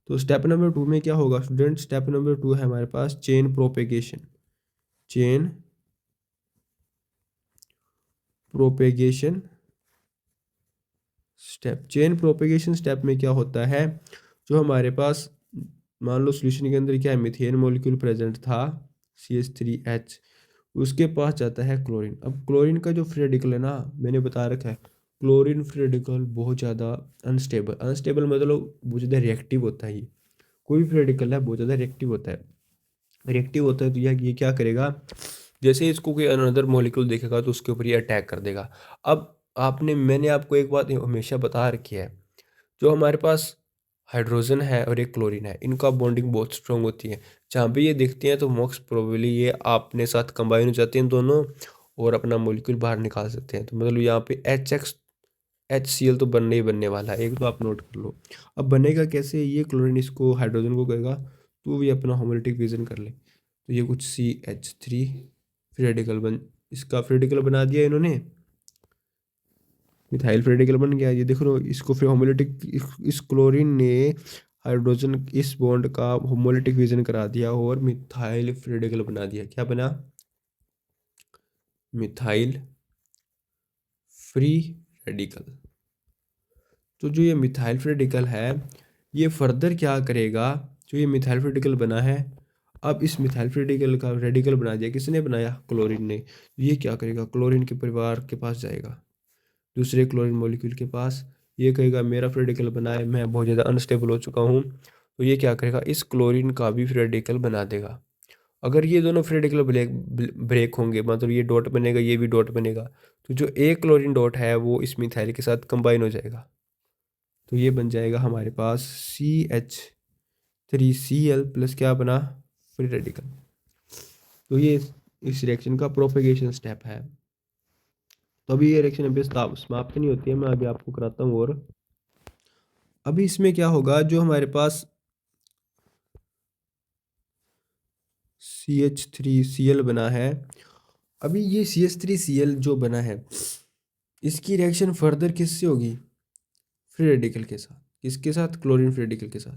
तो स्टेप नंबर 2 में क्या होगा स्टूडेंट? स्टेप नंबर 2 है हमारे पास chain propagation. Chain propagation step. Chain propagation step में क्या होता है, जो हमारे पास मान लो सॉल्यूशन के अंदर क्या है, मीथेन मॉलिक्यूल प्रेजेंट था CH3H, उसके पास जाता है क्लोरीन। अब क्लोरीन का जो फ्री रेडिकल है ना, मैंने बता रखा है क्लोरीन फ्री रेडिकल बहुत ज़्यादा अनस्टेबल। अनस्टेबल मतलब बहुत ज़्यादा रिएक्टिव होता है। ये कोई भी फ्री रेडिकल है बहुत ज़्यादा रिएक्टिव होता है। रिएक्टिव होता है तो ये क्या करेगा, जैसे इसको कोई अनदर मॉलिक्यूल देखेगा तो उसके ऊपर ये अटैक कर देगा। अब आपने मैंने आपको एक बात हमेशा बता रखी है, जो हमारे पास हाइड्रोजन है और एक क्लोरीन है, इनका बॉन्डिंग बहुत स्ट्रांग होती है। जहाँ भी ये दिखती हैं तो मोस्ट प्रोबेबली ये अपने साथ कंबाइन हो जाते हैं दोनों, और अपना मॉलिक्यूल बाहर निकाल सकते हैं। तो मतलब यहाँ पे HCl तो बनने ही बनने वाला है, एक तो आप नोट कर लो। अब बनेगा कैसे? ये क्लोरीन इसको हाइड्रोजन को कहेगा तो भी अपना होमोलिटिक फ्यूजन कर ले, तो ये कुछ CH3 फ्री रेडिकल बन, इसका फ्री रेडिकल बना दिया इन्होंने, मिथाइल फ्री रेडिकल बन गया। ये देख लो, इसको फिर होमोलिटिक, इस क्लोरीन ने हाइड्रोजन इस बॉन्ड का होमोलिटिक फ्यूजन करा दिया और मिथाइल फ्री रेडिकल बना दिया। क्या बना? Methyl free radical. तो जो ये मिथाइल फ्री रेडिकल है, ये फर्दर क्या करेगा, जो ये मिथाइल फ्री रेडिकल बना है, अब इस मिथाइल फ्री रेडिकल का रेडिकल बना दिया किसने? बनाया क्लोरीन ने। ये क्या करेगा, क्लोरीन के परिवार के पास जाएगा, दूसरे क्लोरीन मॉलिक्यूल के पास। ये कहेगा मेरा फ्री रेडिकल बना है, मैं बहुत ज़्यादा अनस्टेबल हो चुका हूँ। तो ये क्या करेगा, इस क्लोरीन का भी फ्री रेडिकल बना देगा। अगर ये दोनों फ्री रेडिकल ब्रेक होंगे, मतलब ये डॉट बनेगा, ये भी डॉट बनेगा, तो जो एक क्लोरीन डॉट है वो इस मिथाइल के साथ कंबाइन हो जाएगा। तो ये बन जाएगा हमारे पास CH3Cl प्लस क्या बना? Free radical. तो ये इस रिएक्शन का प्रोपेगेशन स्टेप है। तो अभी ये रिएक्शन अभी समाप्त नहीं होती है, मैं अभी आपको कराता हूँ। और अभी इसमें क्या होगा, जो हमारे पास CH3Cl बना है, अभी ये CH3Cl जो बना है, इसकी रिएक्शन फर्दर किससे होगी? फ्री रेडिकल के साथ। किसके साथ? क्लोरीन फ्री रेडिकल के साथ।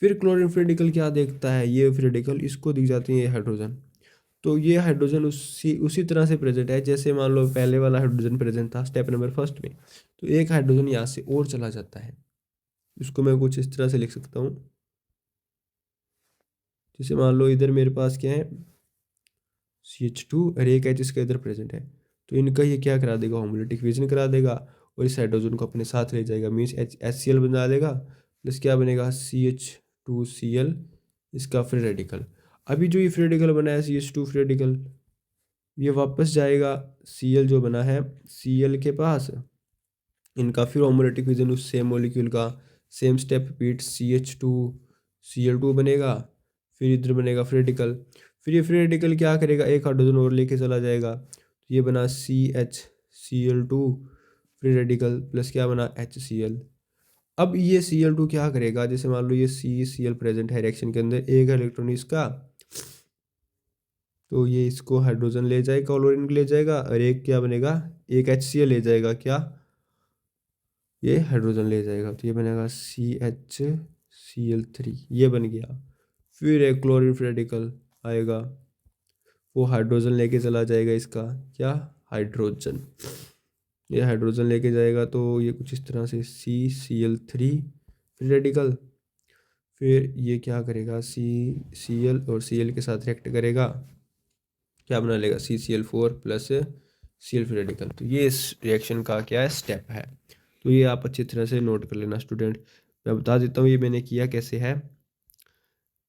फिर क्लोरीन फ्री रेडिकल क्या देखता है, ये फ्री रेडिकल इसको दिख जाती है ये हाइड्रोजन। तो ये हाइड्रोजन उसी उसी तरह से प्रेजेंट है जैसे मान लो पहले वाला हाइड्रोजन प्रेजेंट था स्टेप नंबर फर्स्ट में। तो एक हाइड्रोजन यहाँ से और चला जाता है, इसको मैं कुछ इस तरह से लिख सकता हूँ। जैसे मान लो इधर मेरे पास क्या है, CH2 और एक H इसका इधर प्रेजेंट है, तो इनका ये क्या करा देगा, होमोलिटिक फ्यूजन करा देगा और इस हाइड्रोजन को अपने साथ ले जाएगा, मीन्स HCl बना देगा, प्लस क्या बनेगा, CH2 CH2Cl इसका फ्री रेडिकल। अभी जो ये फ्री रेडिकल बना है CH2 फ्री रेडिकल, ये वापस जाएगा Cl जो बना है Cl के पास, इनका फिर होमोलिटिक फिजन उस सेम मॉलिक्यूल का सेम स्टेप रिपीट CH2Cl2 बनेगा, फिर इधर बनेगा फ्री रेडिकल। फिर ये फ्री रेडिकल क्या करेगा, एक हाइड्रोजन और लेके चला जाएगा, तो ये बना CHCl2 फ्री रेडिकल प्लस क्या बना HCl। अब ये Cl2 क्या करेगा, जैसे मान लो ये CCl प्रेजेंट है रिएक्शन के अंदर, एक इलेक्ट्रॉन इसका, तो ये इसको हाइड्रोजन ले जाएगा, क्लोरीन ले जाएगा, और एक क्या बनेगा, एक HCl ले जाएगा, क्या ये हाइड्रोजन ले जाएगा, तो ये बनेगा CHCl3, ये बन गया। फिर एक क्लोरीन फ्री रेडिकल आएगा, वो हाइड्रोजन लेके चला जाएगा, इसका क्या, हाइड्रोजन, ये हाइड्रोजन लेके जाएगा, तो ये कुछ इस तरह से CCl3 फ्री रेडिकल। फिर ये क्या करेगा, CCl और Cl के साथ रिएक्ट करेगा, क्या बना लेगा, CCl4 plus Cl free radical. तो ये इस रिएक्शन का क्या है, स्टेप है। तो ये आप अच्छी तरह से नोट कर लेना स्टूडेंट। मैं बता देता हूँ ये मैंने किया कैसे है।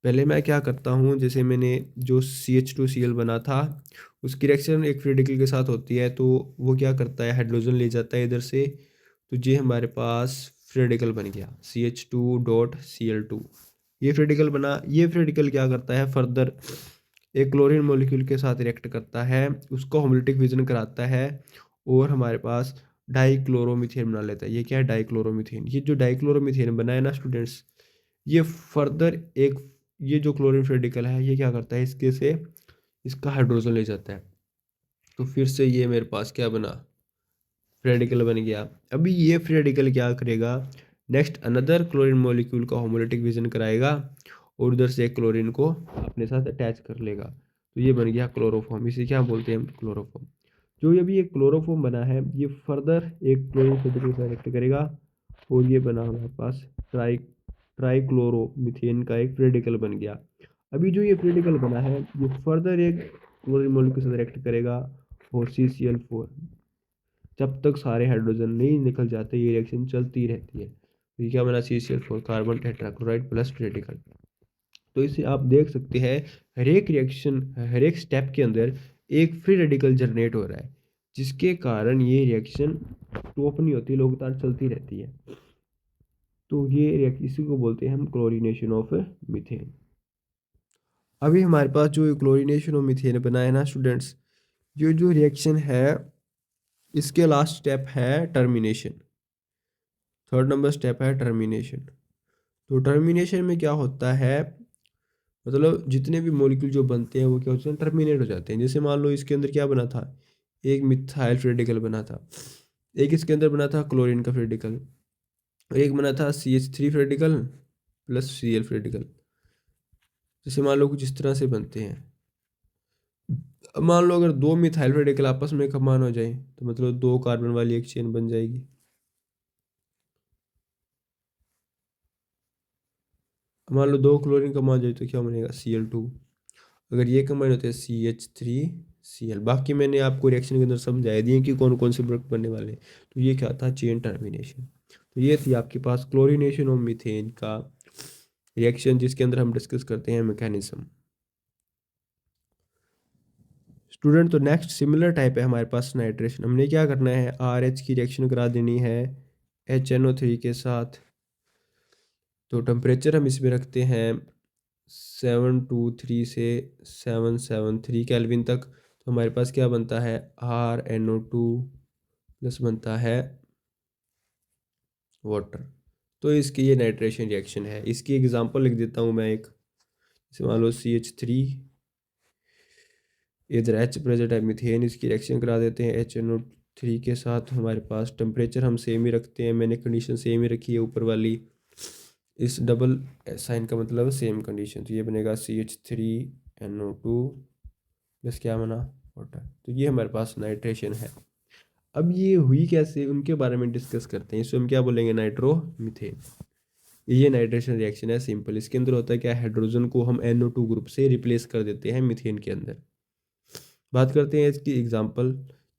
पहले मैं क्या करता हूँ, जैसे मैंने जो CH2Cl बना था उसकी रिएक्शन एक फ्री रेडिकल के साथ होती है, तो वो क्या करता है, हाइड्रोजन ले जाता है इधर से, तो ये हमारे पास फ्री रेडिकल बन गया CH2.Cl2। ये फ्री रेडिकल बना, ये फ्री रेडिकल क्या करता है, फर्दर एक क्लोरीन मॉलिक्यूल के साथ रिएक्ट करता है, उसको होमोलिटिक फिजन कराता है, और हमारे पास डाइक्लोरोमीथेन बना लेता है। ये क्या है, डाइक्लोरोमीथेन। ये जो डाइक्लोरोमीथेन बना है ना स्टूडेंट्स, ये फर्दर एक, ये जो क्लोरीन रेडिकल है ये क्या करता है, इसके से इसका हाइड्रोजन ले जाता है, तो फिर से ये मेरे पास क्या बना, फ्री रेडिकल बन गया। अभी ये फ्री रेडिकल क्या करेगा, नेक्स्ट अनदर क्लोरीन मॉलिक्यूल का होमोलिटिक फिजन कराएगा, और उधर से एक क्लोरीन को अपने साथ अटैच कर लेगा, तो ये बन गया क्लोरोफॉर्म। इसे क्या बोलते हैं हम, क्लोरोफॉर्म। जो ये भी एक क्लोरोफॉर्म बना है, ये फर्दर एक क्लोरीन रेडिकल के साथ रिएक्ट करेगा, और ये बना हमारे पास ट्राइक्लोरोमीथेन का एक रेडिकल बन गया। अभी जो ये रेडिकल बना है ये फर्दर एक क्लोरीन मॉलिक्यूल के साथ रिएक्ट करेगा, और CCl4, जब तक सारे हाइड्रोजन नहीं निकल जाते ये रिएक्शन चलती रहती है। तो ये क्या बना, CCl4 carbon tetrachloride plus radical. तो इसे आप देख सकते हैं, हर एक रिएक्शन, हर एक स्टेप के अंदर एक फ्री रेडिकल जनरेट हो रहा है, जिसके कारण ये रिएक्शन स्टॉप नहीं होती, लगातार चलती रहती है। तो ये इसी को बोलते हैं हम क्लोरीनेशन ऑफ मीथेन। अभी हमारे पास जो क्लोरीनेशन ऑफ मीथेन बना है ना स्टूडेंट्स, ये जो रिएक्शन है इसके लास्ट स्टेप है टर्मिनेशन। थर्ड नंबर स्टेप है टर्मिनेशन। तो टर्मिनेशन में क्या होता है, मतलब जितने भी मॉलिक्यूल जो बनते हैं वो क्या होते हैं, टर्मिनेट हो जाते हैं। जैसे मान लो इसके अंदर क्या बना था, एक मिथाइल रेडिकल बना था, एक इसके अंदर बना था क्लोरीन का रेडिकल, एक बना था CH3 radical plus Cl radical. जैसे मान लो कुछ इस तरह से बनते हैं। अब मान लो अगर दो मिथाइल रेडिकल आपस में कमान हो जाए, तो मतलब दो कार्बन वाली एक चेन बन जाएगी। मान लो दो क्लोरीन कमान जाए तो क्या बनेगा, Cl2। अगर ये कंबाइन होते हैं CH3Cl। बाकी मैंने आपको रिएक्शन के अंदर समझाया दिए कि कौन कौन से प्रोडक्ट बनने वाले हैं। तो ये क्या था, चेन टर्मिनेशन। तो ये थी आपके पास क्लोरीनेशन ऑफ मीथेन का रिएक्शन, जिसके अंदर हम डिस्कस करते हैं मैकेनिज्म। स्टूडेंट, तो नेक्स्ट सिमिलर टाइप है हमारे पास नाइट्रेशन। हमने क्या करना है, RH की रिएक्शन करा देनी है HNO3 के साथ। तो टेम्परेचर हम इसमें रखते हैं 723 से 773 केल्विन तक। तो हमारे पास क्या बनता है, RnO2 प्लस बनता है वाटर। तो इसकी ये नाइट्रेशन रिएक्शन है। इसकी एग्जांपल लिख देता हूँ मैं एक। जैसे मान लो CH3, इधर H प्रेजेंट है, मीथेन, इसकी रिएक्शन करा देते हैं HNO3 के साथ। हमारे पास टेम्परेचर हम सेम ही रखते हैं, मैंने कंडीशन सेम ही रखी है ऊपर वाली। इस डबल साइन का मतलब सेम कंडीशन। तो ये बनेगा CH3NO2 प्लस क्या बना, वाटर। तो ये हमारे पास नाइट्रेशन है। अब ये हुई कैसे, उनके बारे में डिस्कस करते हैं। इसको हम क्या बोलेंगे, नाइट्रोमीथेन। ये नाइट्रेशन रिएक्शन है सिंपल। इसके अंदर होता है क्या, हाइड्रोजन को हम NO2 ग्रुप से रिप्लेस कर देते हैं मीथेन के अंदर। बात करते हैं इसकी एग्जांपल,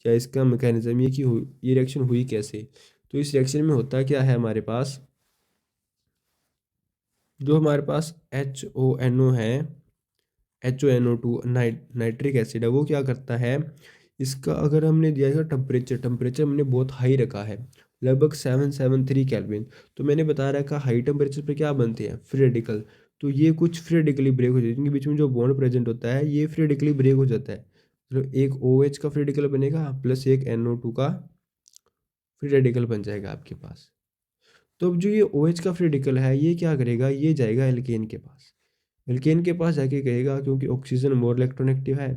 क्या इसका मैकेनिज्म, ये कि ये रिएक्शन हुई कैसे। तो इस रिएक्शन में होता क्या है हमारे पास, जो हमारे पास HONO है, HONO2 नाइट्रिक एसिड है, वो क्या करता है, इसका अगर हमने दिया है टेम्परेचर, टेम्परेचर हमने बहुत हाई रखा है, लगभग 773 केल्विन। तो मैंने बता रखा हाई टेम्परेचर पे क्या बनते हैं, फ्री रेडिकल। तो ये कुछ फ्री रेडिकली ब्रेक हो जाती है, इनके बीच में जो बॉन्ड प्रेजेंट होता है ये फ्री रेडिकली ब्रेक हो जाता है। मतलब एक OH का फ्री रेडिकल बनेगा प्लस एक NO2 का फ्री रेडिकल बन जाएगा आपके पास। तो अब जो ये OH का फ्री रेडिकल है ये क्या करेगा, ये जाएगा एल्केन के पास। एल्केन के पास जाके कहेगा, क्योंकि ऑक्सीजन मोर इलेक्ट्रोनेगेटिव है,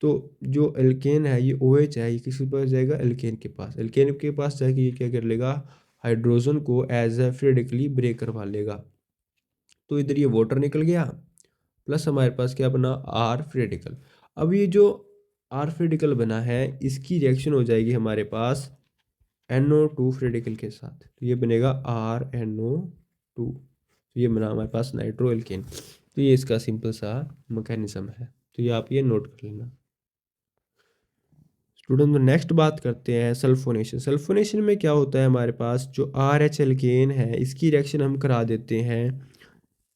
तो जो एल्केन है ये OH है, ये किसके पास जाएगा, एल्केन के पास। एल्केन के पास जाके ये क्या कर लेगा, हाइड्रोजन को as a free radically break करवा लेगा। तो इधर ये वाटर निकल गया, प्लस हमारे पास क्या बना, R फ्री रेडिकल। अब ये जो R फ्री रेडिकल बना है इसकी रिएक्शन हो जाएगी हमारे पास NO2 फ्री रेडिकल के साथ, तो ये बनेगा RNO2। तो ये बना हमारे पास नाइट्रो एल्केन। तो ये इसका सिंपल सा मैकेनिज्म है, तो ये आप ये नोट कर लेना स्टूडेंट। तो नेक्स्ट बात करते हैं सल्फोनेशन। सल्फोनेशन में क्या होता है, हमारे पास जो RH एल्केन है इसकी रिएक्शन हम करा देते हैं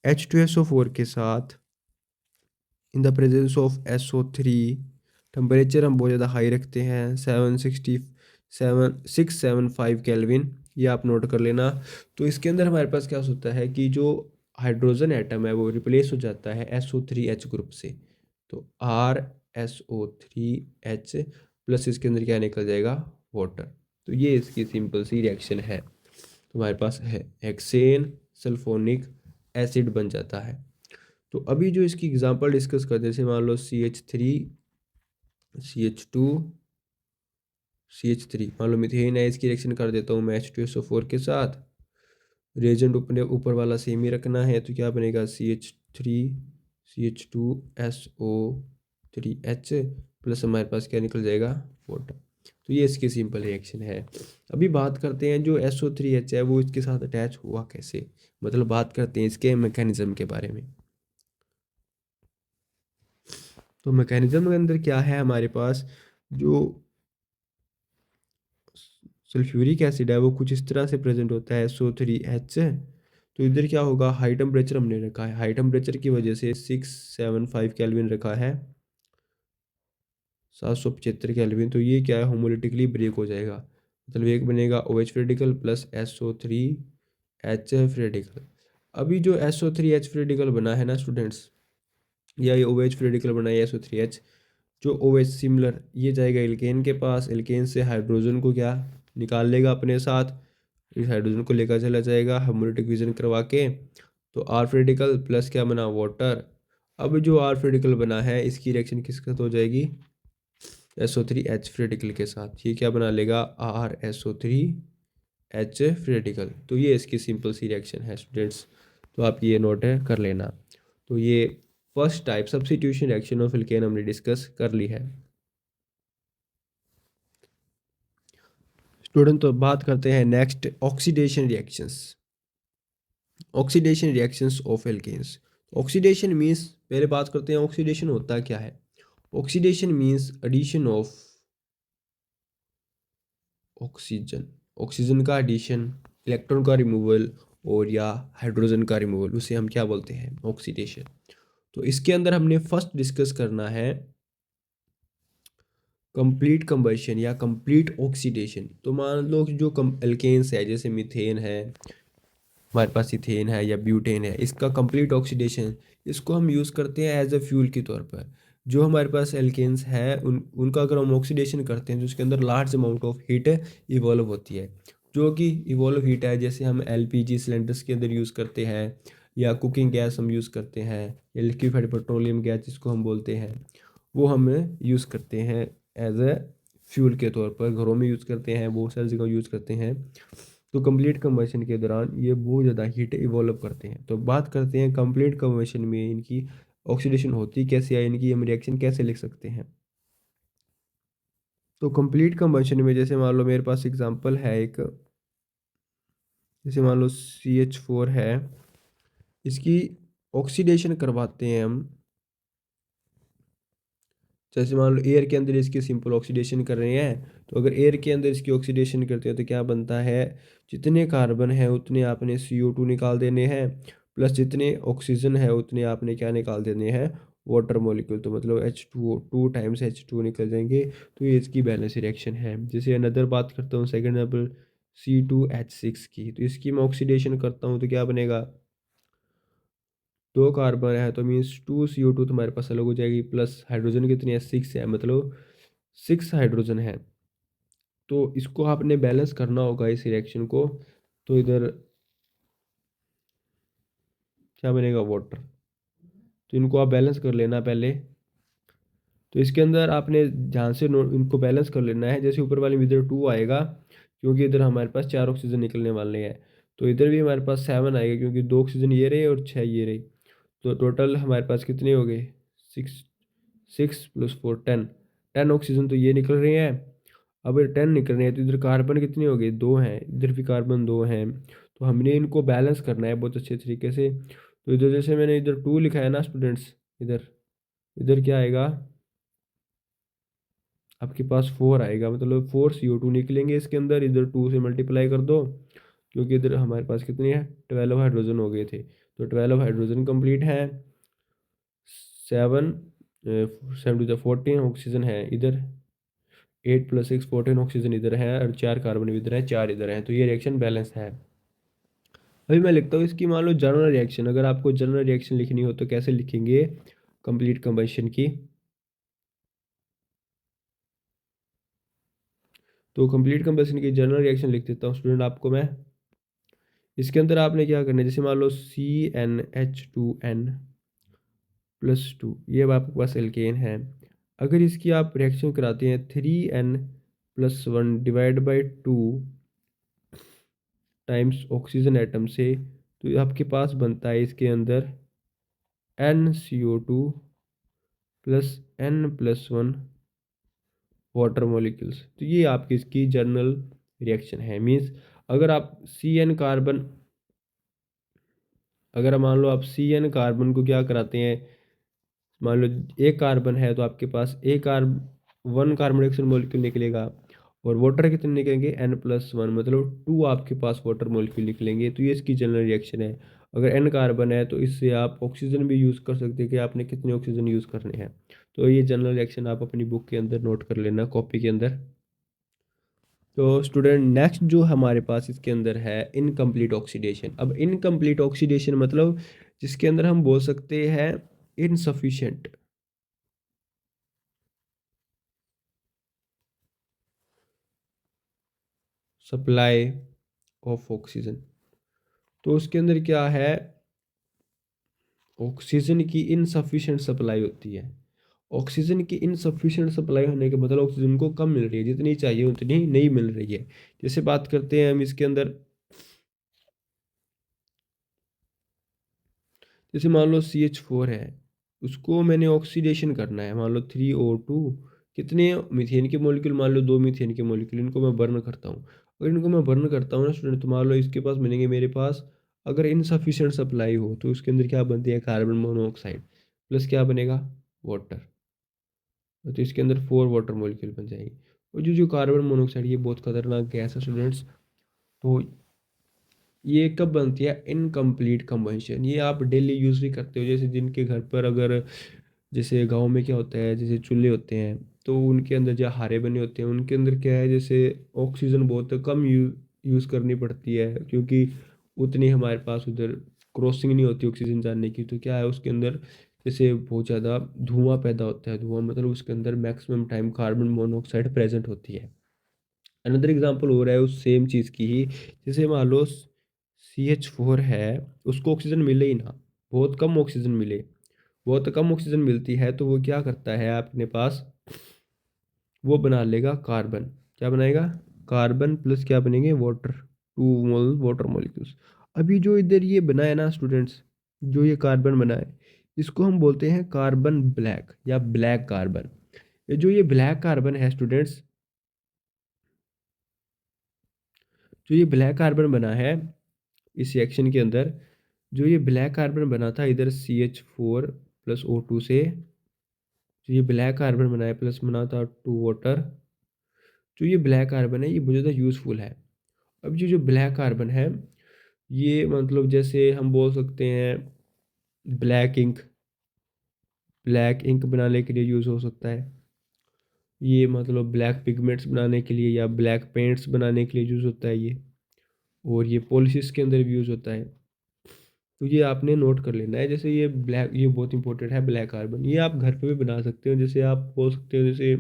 H2SO4 के साथ in the presence of SO3। Temperature हम बहुत ज़्यादा हाई रखते हैं, 675 केल्विन, ये आप नोट कर लेना। तो इसके अंदर हमारे पास क्या होता है कि जो हाइड्रोजन एटम है वो रिप्लेस हो जाता है SO3H ग्रुप से। तो RSO3H प्लस इसके अंदर क्या निकल जाएगा, वाटर। तो ये इसकी सिंपल सी रिएक्शन है। तो हमारे पास है हेक्सेन सल्फोनिक एसिड बन जाता है। तो अभी जो इसकी एग्जांपल डिस्कस करते हैं, जैसे मान लो CH3 CH2 CH3, मान लो मिथेन है, इसकी रिएक्शन कर देता हूँ मैं H2SO4 के साथ। रिएजेंट ऊपर वाला सेम ही रखना है, तो क्या बनेगा CH3 CH2SO3H प्लस हमारे पास क्या निकल जाएगा, वाटर। तो ये इसकी सिंपल रिएक्शन है। अभी बात करते हैं जो SO3H है वो इसके साथ अटैच हुआ कैसे, मतलब बात करते हैं इसके मैकेनिज्म के बारे में। तो मैकेनिज्म के अंदर क्या है हमारे पास, जो सल्फ्यूरिक एसिड है वो कुछ इस तरह से प्रेजेंट होता है SO3H। तो इधर क्या होगा, हाई टेम्परेचर हमने रखा है, हाई टेम्परेचर की वजह से 675 केल्विन रखा है, 775 केल्विन। तो ये क्या है, होमोलिटिकली ब्रेक हो जाएगा, मतलब एक बनेगा OH free radical plus SO3H free radical. अभी जो SO3H फ्री रेडिकल बना है ना स्टूडेंट्स, या ये OH फ्री रेडिकल बना है SO3H, जो OH सिमिलर ये जाएगा एल्केन के पास, एल्केन से हाइड्रोजन को क्या निकाल लेगा अपने साथ, इस हाइड्रोजन को लेकर चला जाएगा होमोलिटिक विजन करवा के। तो R रेडिकल प्लस क्या बना, वाटर। अब जो R रेडिकल बना है इसकी रिएक्शन किसके साथ हो जाएगी, SO3H रेडिकल के साथ। ये क्या बना लेगा, RSO3H रेडिकल। तो ये इसकी सिंपल सी रिएक्शन है स्टूडेंट्स, तो आप ये नोट कर लेना। तो ये first type substitution reaction of alkane हमने डिस्कस कर ली है स्टूडेंट। तो बात करते हैं next oxidation reactions. Oxidation reactions of alkanes. Oxidation means, पहले बात करते हैं ऑक्सीडेशन होता क्या है। Oxidation means addition of oxygen, oxygen का एडिशन, इलेक्ट्रॉन का रिमूवल और या हाइड्रोजन का रिमूवल, उसे हम क्या बोलते हैं, ऑक्सीडेशन। तो इसके अंदर हमने फर्स्ट डिस्कस करना है कंप्लीट कंबशन या कंप्लीट ऑक्सीडेशन। तो मान लो कि जो एल्केन्स है, जैसे मीथेन है, हमारे पास इथेन है या ब्यूटेन है, इसका कंप्लीट ऑक्सीडेशन, इसको हम यूज़ करते हैं एज अ फ्यूल के तौर पर। जो हमारे पास एल्केन्स हैं उनका अगर हम ऑक्सीडेशन करते हैं तो उसके अंदर large amount of heat evolve होती है, जो कि इवॉल्व हीट है जैसे हम LPG सिलेंडर्स के अंदर यूज़ करते हैं, या कुकिंग गैस हम यूज़ करते हैं, या लिक्विफाइड पेट्रोलियम गैस जिसको हम बोलते हैं, वो हम यूज़ करते हैं एज ए फ्यूल के तौर पर, घरों में यूज़ करते हैं, बहुत सारी जगह यूज़ करते हैं। तो कंप्लीट कंबशन के दौरान ये बहुत ज़्यादा हीट इवॉल्व करते हैं। तो बात करते हैं कंप्लीट कंबशन में इनकी ऑक्सीडेशन होती कैसे है, इनकी हम रिएक्शन कैसे लिख सकते हैं। तो कंप्लीट कंबशन में जैसे मान लो मेरे पास एग्जांपल है एक, जैसे मान लो CH4 है, इसकी ऑक्सीडेशन करवाते हैं हम। जैसे मान लो एयर के अंदर इसकी सिंपल ऑक्सीडेशन कर रहे हैं, तो अगर एयर के अंदर इसकी ऑक्सीडेशन करते हैं तो क्या बनता है, जितने कार्बन है उतने आपने CO2 निकाल देने हैं, प्लस जितने ऑक्सीजन है उतने आपने क्या निकाल देने हैं, वाटर मॉलिक्यूल। तो मतलब H2O 2 टाइम्स H2 निकल जाएंगे। तो ये इसकी बैलेंस रिएक्शन है। जैसे अनदर बात करता हूँ, सेकंड एग्जाम्पल C2H6 की। तो इसकी मैं ऑक्सीडेशन करता हूँ तो क्या बनेगा, 2 कार्बन है तो मीन्स 2 CO2 तुम्हारे पास अलग हो जाएगी, प्लस हाइड्रोजन कितनी है, 6 है, मतलब 6 हाइड्रोजन है। तो इसको आपने बैलेंस करना होगा इस रिएक्शन को। तो इधर क्या बनेगा, वाटर। तो इनको आप बैलेंस कर लेना पहले। तो इसके अंदर आपने ध्यान से इनको बैलेंस कर लेना है। जैसे ऊपर वाले में इधर 2 आएगा क्योंकि इधर हमारे पास 4 ऑक्सीजन निकलने वाले हैं। तो इधर भी हमारे पास 7 आएगा क्योंकि 2 ऑक्सीजन ये रहे और 6 ये रहे। तो टोटल हमारे पास कितने हो गए, 6। 6 + 4 10। 10 ऑक्सीजन तो ये निकल रहे हैं। अब 10 निकल रहे हैं तो इधर कार्बन कितने हो गए, 2 हैं, इधर भी कार्बन 2 हैं। तो हमने इनको बैलेंस करना है बहुत अच्छे तरीके से। तो इधर जैसे मैंने इधर 2 लिखा है ना स्टूडेंट्स, इधर इधर क्या आएगा आपके पास, 4 आएगा, मतलब 4 CO2 निकलेंगे इसके अंदर। इधर 2 से मल्टीप्लाई कर दो क्योंकि इधर हमारे पास कितनी है, 12 हाइड्रोजन हो गए थे। तो 12 हाइड्रोजन कंप्लीट है। 7 7 × 14 ऑक्सीजन है इधर। 8 + 6 14 ऑक्सीजन इधर है और 4 कार्बन इधर है, 4 इधर है। तो ये रिएक्शन बैलेंस है। अभी मैं लिखता हूँ इसकी, मान लो जनरल रिएक्शन। अगर आपको जनरल रिएक्शन लिखनी हो तो कैसे लिखेंगे कंप्लीट कंबशन की। तो कंप्लीट कंबशन की जनरल रिएक्शन लिख देता हूँ स्टूडेंट आपको मैं। इसके अंदर आपने क्या करना है, जैसे मान लो CnH2n+2, ये अब आपके पास एल्केन है। अगर इसकी आप रिएक्शन कराते हैं 3n+1 / 2 टाइम्स ऑक्सीजन एटम से, तो आपके पास बनता है इसके अंदर NCO2 + n+1 वाटर मॉलिक्यूल्स। तो ये आपकी इसकी जनरल रिएक्शन है। मीन्स अगर आप CN कार्बन, अगर मान लो आप CN कार्बन को क्या कराते हैं, मान लो एक कार्बन है तो आपके पास एक 1 कार्बन डाइऑक्साइड मॉलिक्यूल निकलेगा। और वाटर कितने निकलेंगे, n+1, मतलब 2 आपके पास वाटर मॉलिक्यूल निकलेंगे। तो ये इसकी जनरल रिएक्शन है। अगर n कार्बन है तो इससे आप ऑक्सीजन भी यूज़ कर सकते हैं कि आपने कितने ऑक्सीजन यूज़ करने हैं। तो ये जनरल रिएक्शन आप अपनी बुक के अंदर नोट कर लेना, कॉपी के अंदर। तो स्टूडेंट नेक्स्ट जो हमारे पास इसके अंदर है इनकम्प्लीट ऑक्सीडेशन। अब इनकम्प्लीट ऑक्सीडेशन मतलब जिसके अंदर हम बोल सकते हैं इनसफिशिएंट सप्लाई ऑफ ऑक्सीजन। तो उसके अंदर क्या है, ऑक्सीजन की इनसफिशिएंट सप्लाई होती है। ऑक्सीजन की इनसफिशिएंट सप्लाई होने के मतलब ऑक्सीजन को कम मिल रही है, जितनी चाहिए उतनी नहीं मिल रही है। जैसे बात करते हैं हम इसके अंदर, जैसे मान लो CH4 है, उसको मैंने ऑक्सीडेशन करना है। मान लो 3O2, कितने मीथेन के मॉलिक्यूल, मान लो 2 मीथेन के मॉलिक्यूल, इनको मैं बर्न करता हूँ। अगर इनको मैं बर्न करता हूँ ना स्टूडेंट, तो मान लो इसके पास मिलेंगे मेरे पास, अगर इनसफिशिएंट सप्लाई हो तो उसके अंदर क्या बनती है, कार्बन मोनोऑक्साइड प्लस क्या बनेगा, वाटर। तो इसके अंदर 4 वाटर मॉलिक्यूल बन जाएंगे। और जो जो कार्बन मोनोऑक्साइड, ये बहुत खतरनाक गैस है स्टूडेंट्स। तो ये कब बनती है, इनकम्प्लीट कंबशन। ये आप डेली यूज़ भी करते हो। जैसे जिनके घर पर, अगर जैसे गांव में क्या होता है, जैसे चूल्हे होते हैं तो उनके अंदर जो हारे बने होते हैं उनके अंदर क्या है, जैसे ऑक्सीजन बहुत कम यूज़ करनी पड़ती है क्योंकि उतनी हमारे पास उधर क्रॉसिंग नहीं होती ऑक्सीजन जाने की। तो क्या है उसके अंदर, जैसे बहुत ज़्यादा धुआं पैदा होता है। धुआं मतलब उसके अंदर maximum time carbon monoxide present होती है। अनदर एग्जांपल हो रहा है उस सेम चीज़ की ही। जैसे मान लो CH4 है, उसको ऑक्सीजन मिले ही ना, बहुत कम ऑक्सीजन मिले, बहुत कम ऑक्सीजन मिलती है तो वो क्या करता है अपने पास, वो बना लेगा कार्बन। क्या बनाएगा, कार्बन प्लस क्या बनेंगे, वाटर, 2 वाटर मॉलिक्यूल्स। अभी जो इधर ये बना है ना स्टूडेंट्स, जो ये कार्बन बना है, इसको हम बोलते हैं कार्बन ब्लैक या ब्लैक कार्बन। ये जो ये ब्लैक कार्बन है स्टूडेंट्स, जो ये ब्लैक कार्बन बना है इस रिएक्शन के अंदर, जो ये ब्लैक कार्बन बना था इधर CH4 + O2 से, जो ये ब्लैक कार्बन बना है प्लस बना था 2 वाटर। जो ये ब्लैक कार्बन है ये बहुत ज़्यादा यूज़फुल है। अब ये जो ब्लैक कार्बन है, ये मतलब जैसे हम बोल सकते हैं ब्लैक इंक, ब्लैक इंक बनाने के लिए यूज़ हो सकता है। ये मतलब ब्लैक पिगमेंट्स बनाने के लिए या ब्लैक पेंट्स बनाने के लिए यूज़ होता है ये। और ये पॉलिशिस के अंदर भी यूज़ होता है। तो ये आपने नोट कर लेना है। जैसे ये ब्लैक, ये बहुत इंपॉर्टेंट है ब्लैक कार्बन, ये आप घर पे भी बना सकते हो। जैसे आप बोल सकते हो जैसे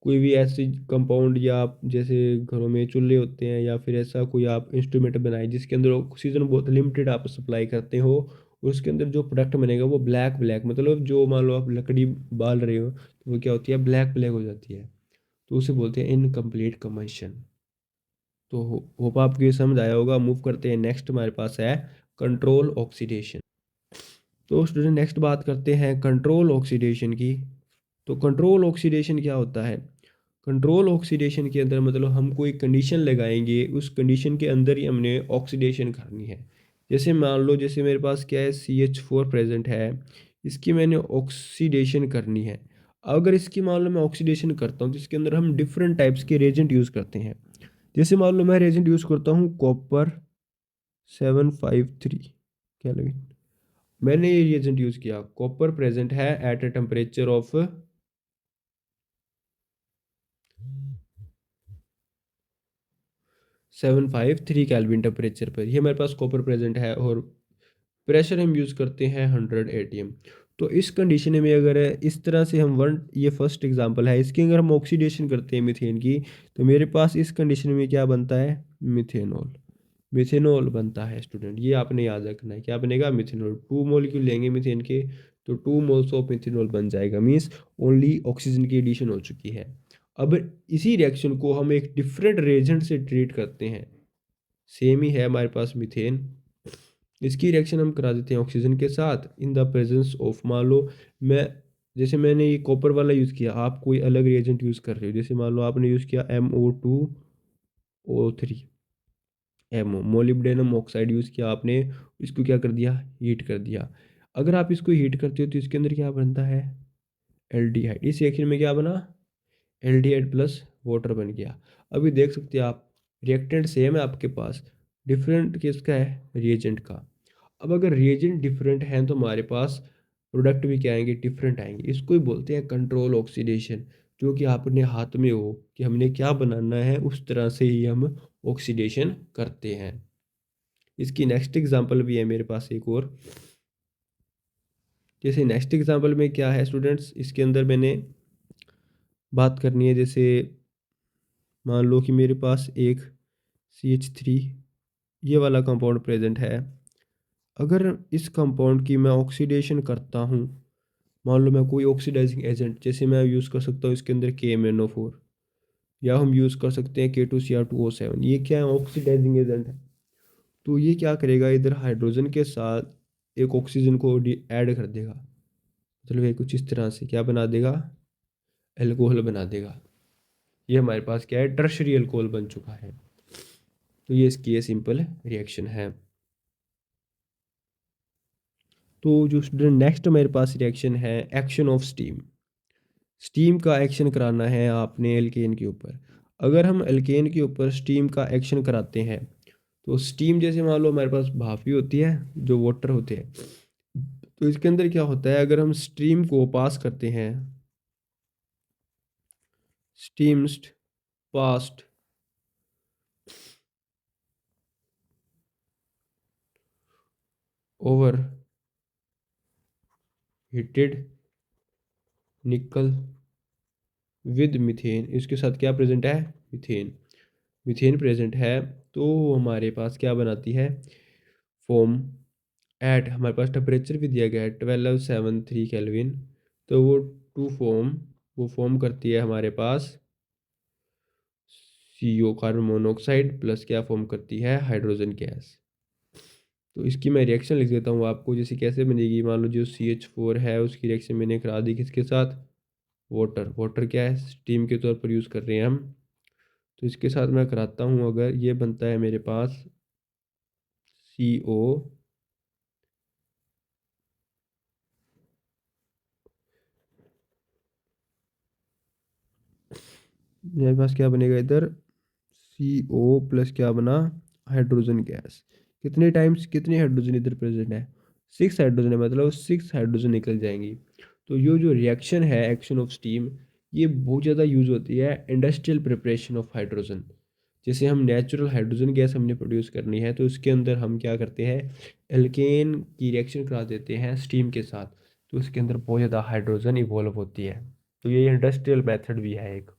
कोई भी ऐसी कंपाउंड, या आप जैसे घरों में चूल्हे होते हैं या फिर ऐसा कोई आप इंस्ट्रूमेंट बनाए जिसके अंदर ऑक्सीजन बहुत लिमिटेड आप सप्लाई करते हो, और उसके अंदर जो प्रोडक्ट बनेगा वो ब्लैक ब्लैक, मतलब जो मान लो आप लकड़ी बाल रहे हो तो वो क्या होती है, ब्लैक ब्लैक हो जाती है। तो उसे बोलते हैं इनकम्प्लीट कंबशन। तो होप आपको ये समझ आया होगा। मूव करते हैं नेक्स्ट, हमारे पास है कंट्रोल ऑक्सीडेशन। तो स्टूडेंट नेक्स्ट बात करते हैं कंट्रोल ऑक्सीडेशन की। तो कंट्रोल ऑक्सीडेशन क्या होता है? कंट्रोल ऑक्सीडेशन के अंदर मतलब हम कोई कंडीशन लगाएंगे, उस कंडीशन के अंदर ही हमने ऑक्सीडेशन करनी है। जैसे मान लो, जैसे मेरे पास क्या है, CH4 प्रेजेंट है, इसकी मैंने ऑक्सीडेशन करनी है। अगर इसकी मान लो मैं ऑक्सीडेशन करता हूँ तो इसके अंदर हम डिफरेंट टाइप्स के रेजेंट यूज़ करते हैं। जैसे मान लो मैं रेजेंट यूज़ करता हूँ कॉपर 753 केल्विन। मैंने ये रिएजेंट यूज किया, कॉपर प्रेजेंट है at a temperature of 753 kelvin temperature पर, ये मेरे पास कॉपर प्रेजेंट है, और प्रेशर हम यूज़ करते हैं 100 ATM। तो इस कंडीशन में अगर इस तरह से हम वन, ये फर्स्ट एग्जांपल है, इसकी अगर हम ऑक्सीडेशन करते हैं मीथेन की, तो मेरे पास इस कंडीशन में क्या बनता है, मिथेनॉल। मिथेनॉल बनता है स्टूडेंट, ये आपने याद रखना है। क्या बनेगा, मिथेनॉल। 2 मॉलिक्यूल लेंगे मीथेन के तो 2 मोल्स ऑफ मिथेनॉल बन जाएगा, मीन्स ओनली ऑक्सीजन की एडिशन हो चुकी है। अब इसी रिएक्शन को हम एक डिफरेंट रेजेंट से ट्रीट करते हैं, सेम ही है हमारे पास मीथेन। इसकी रिएक्शन हम करा देते हैं ऑक्सीजन के साथ इन द प्रेजेंस ऑफ, मान लो मैं, जैसे मैंने ये कॉपर वाला यूज़ किया, आप कोई अलग रिएजेंट यूज़ कर रहे हो, जैसे मान लो आपने यूज़ किया MO2O3, ammo molybdenum oxide use किया आपने, इसको क्या कर दिया, हीट कर दिया। अगर आप इसको हीट करते हो तो इसके अंदर क्या बनता है, एल्डिहाइड। इस रिएक्शन में क्या बना, एल्डिहाइड प्लस वाटर बन गया। अभी देख सकते हैं आप, रिएक्टेंट सेम है आपके पास, डिफरेंट किसका है, रिएजेंट का। अब अगर रिएजेंट डिफरेंट हैं तो हमारे पास प्रोडक्ट भी क्या आएंगे, डिफरेंट आएंगे। इसको ही बोलते हैं कंट्रोल ऑक्सीडेशन। जो कि अपने हाथ में हो कि हमने क्या बनाना है, उस तरह से ही हम ऑक्सीडेशन करते हैं। इसकी नेक्स्ट एग्जांपल भी है मेरे पास एक और। जैसे नेक्स्ट एग्जांपल में क्या है स्टूडेंट्स, इसके अंदर मैंने बात करनी है, जैसे मान लो कि मेरे पास एक CH3 ये वाला कंपाउंड प्रेजेंट है। अगर इस कंपाउंड की मैं ऑक्सीडेशन करता हूँ, मान लो मैं कोई ऑक्सीडाइजिंग एजेंट, जैसे मैं यूज़ कर सकता हूँ इसके अंदर KMnO4, या हम यूज़ कर सकते हैं K2Cr2O7, ये क्या है, ऑक्सीडाइजिंग एजेंट है। तो ये क्या करेगा, इधर हाइड्रोजन के साथ एक ऑक्सीजन को ऐड कर देगा, मतलब ये कुछ इस तरह से क्या बना देगा, एल्कोहल बना देगा। ये हमारे पास क्या है, टर्शरी अल्कोहल बन चुका है। तो ये इसकी ये सिंपल रिएक्शन है। तो जो स्टूडेंट नेक्स्ट मेरे पास रिएक्शन है, एक्शन ऑफ स्टीम। स्टीम का एक्शन कराना है आपने एल्केन के ऊपर। अगर हम एल्केन के ऊपर स्टीम का एक्शन कराते हैं, तो स्टीम जैसे मान लो हमारे पास भाप ही होती है, जो वाटर होते हैं, तो इसके अंदर क्या होता है, अगर हम स्टीम को पास करते हैं, स्टीम्स पास्ट ओवर हीटेड निकल विद मीथेन, इसके साथ क्या प्रेजेंट है, मीथेन। मीथेन प्रेजेंट है, तो हमारे पास क्या बनाती है, फोम। एट हमारे पास टेम्परेचर भी दिया गया है 1273 केल्विन। तो वो टू फोम, वो फॉर्म करती है हमारे पास CO कार्बन मोनोऑक्साइड प्लस क्या फॉर्म करती है, हाइड्रोजन गैस। तो इसकी मैं रिएक्शन लिख देता हूँ आपको, जैसे कैसे बनेगी। मान लो जो CH4 है उसकी रिएक्शन मैंने करा दी किसके साथ, वाटर। वाटर क्या है, स्टीम के तौर पर यूज़ कर रहे हैं हम। तो इसके साथ मैं कराता हूँ, अगर ये बनता है मेरे पास CO, मेरे पास क्या बनेगा इधर, CO प्लस क्या बना, हाइड्रोजन गैस। कितने टाइम्स कितने हाइड्रोजन इधर प्रेजेंट है? 6 हाइड्रोजन है, मतलब 6 हाइड्रोजन निकल जाएंगी। तो ये जो रिएक्शन है एक्शन ऑफ स्टीम, ये बहुत ज़्यादा यूज होती है इंडस्ट्रियल प्रिपरेशन ऑफ हाइड्रोजन। जैसे हम नेचुरल हाइड्रोजन गैस हमने प्रोड्यूस करनी है, तो इसके अंदर हम क्या करते हैं, एल्केन की रिएक्शन करा देते हैं स्टीम के साथ, तो इसके अंदर बहुत ज़्यादा हाइड्रोजन इवॉल्व होती है। तो ये इंडस्ट्रियल मेथड भी है एक।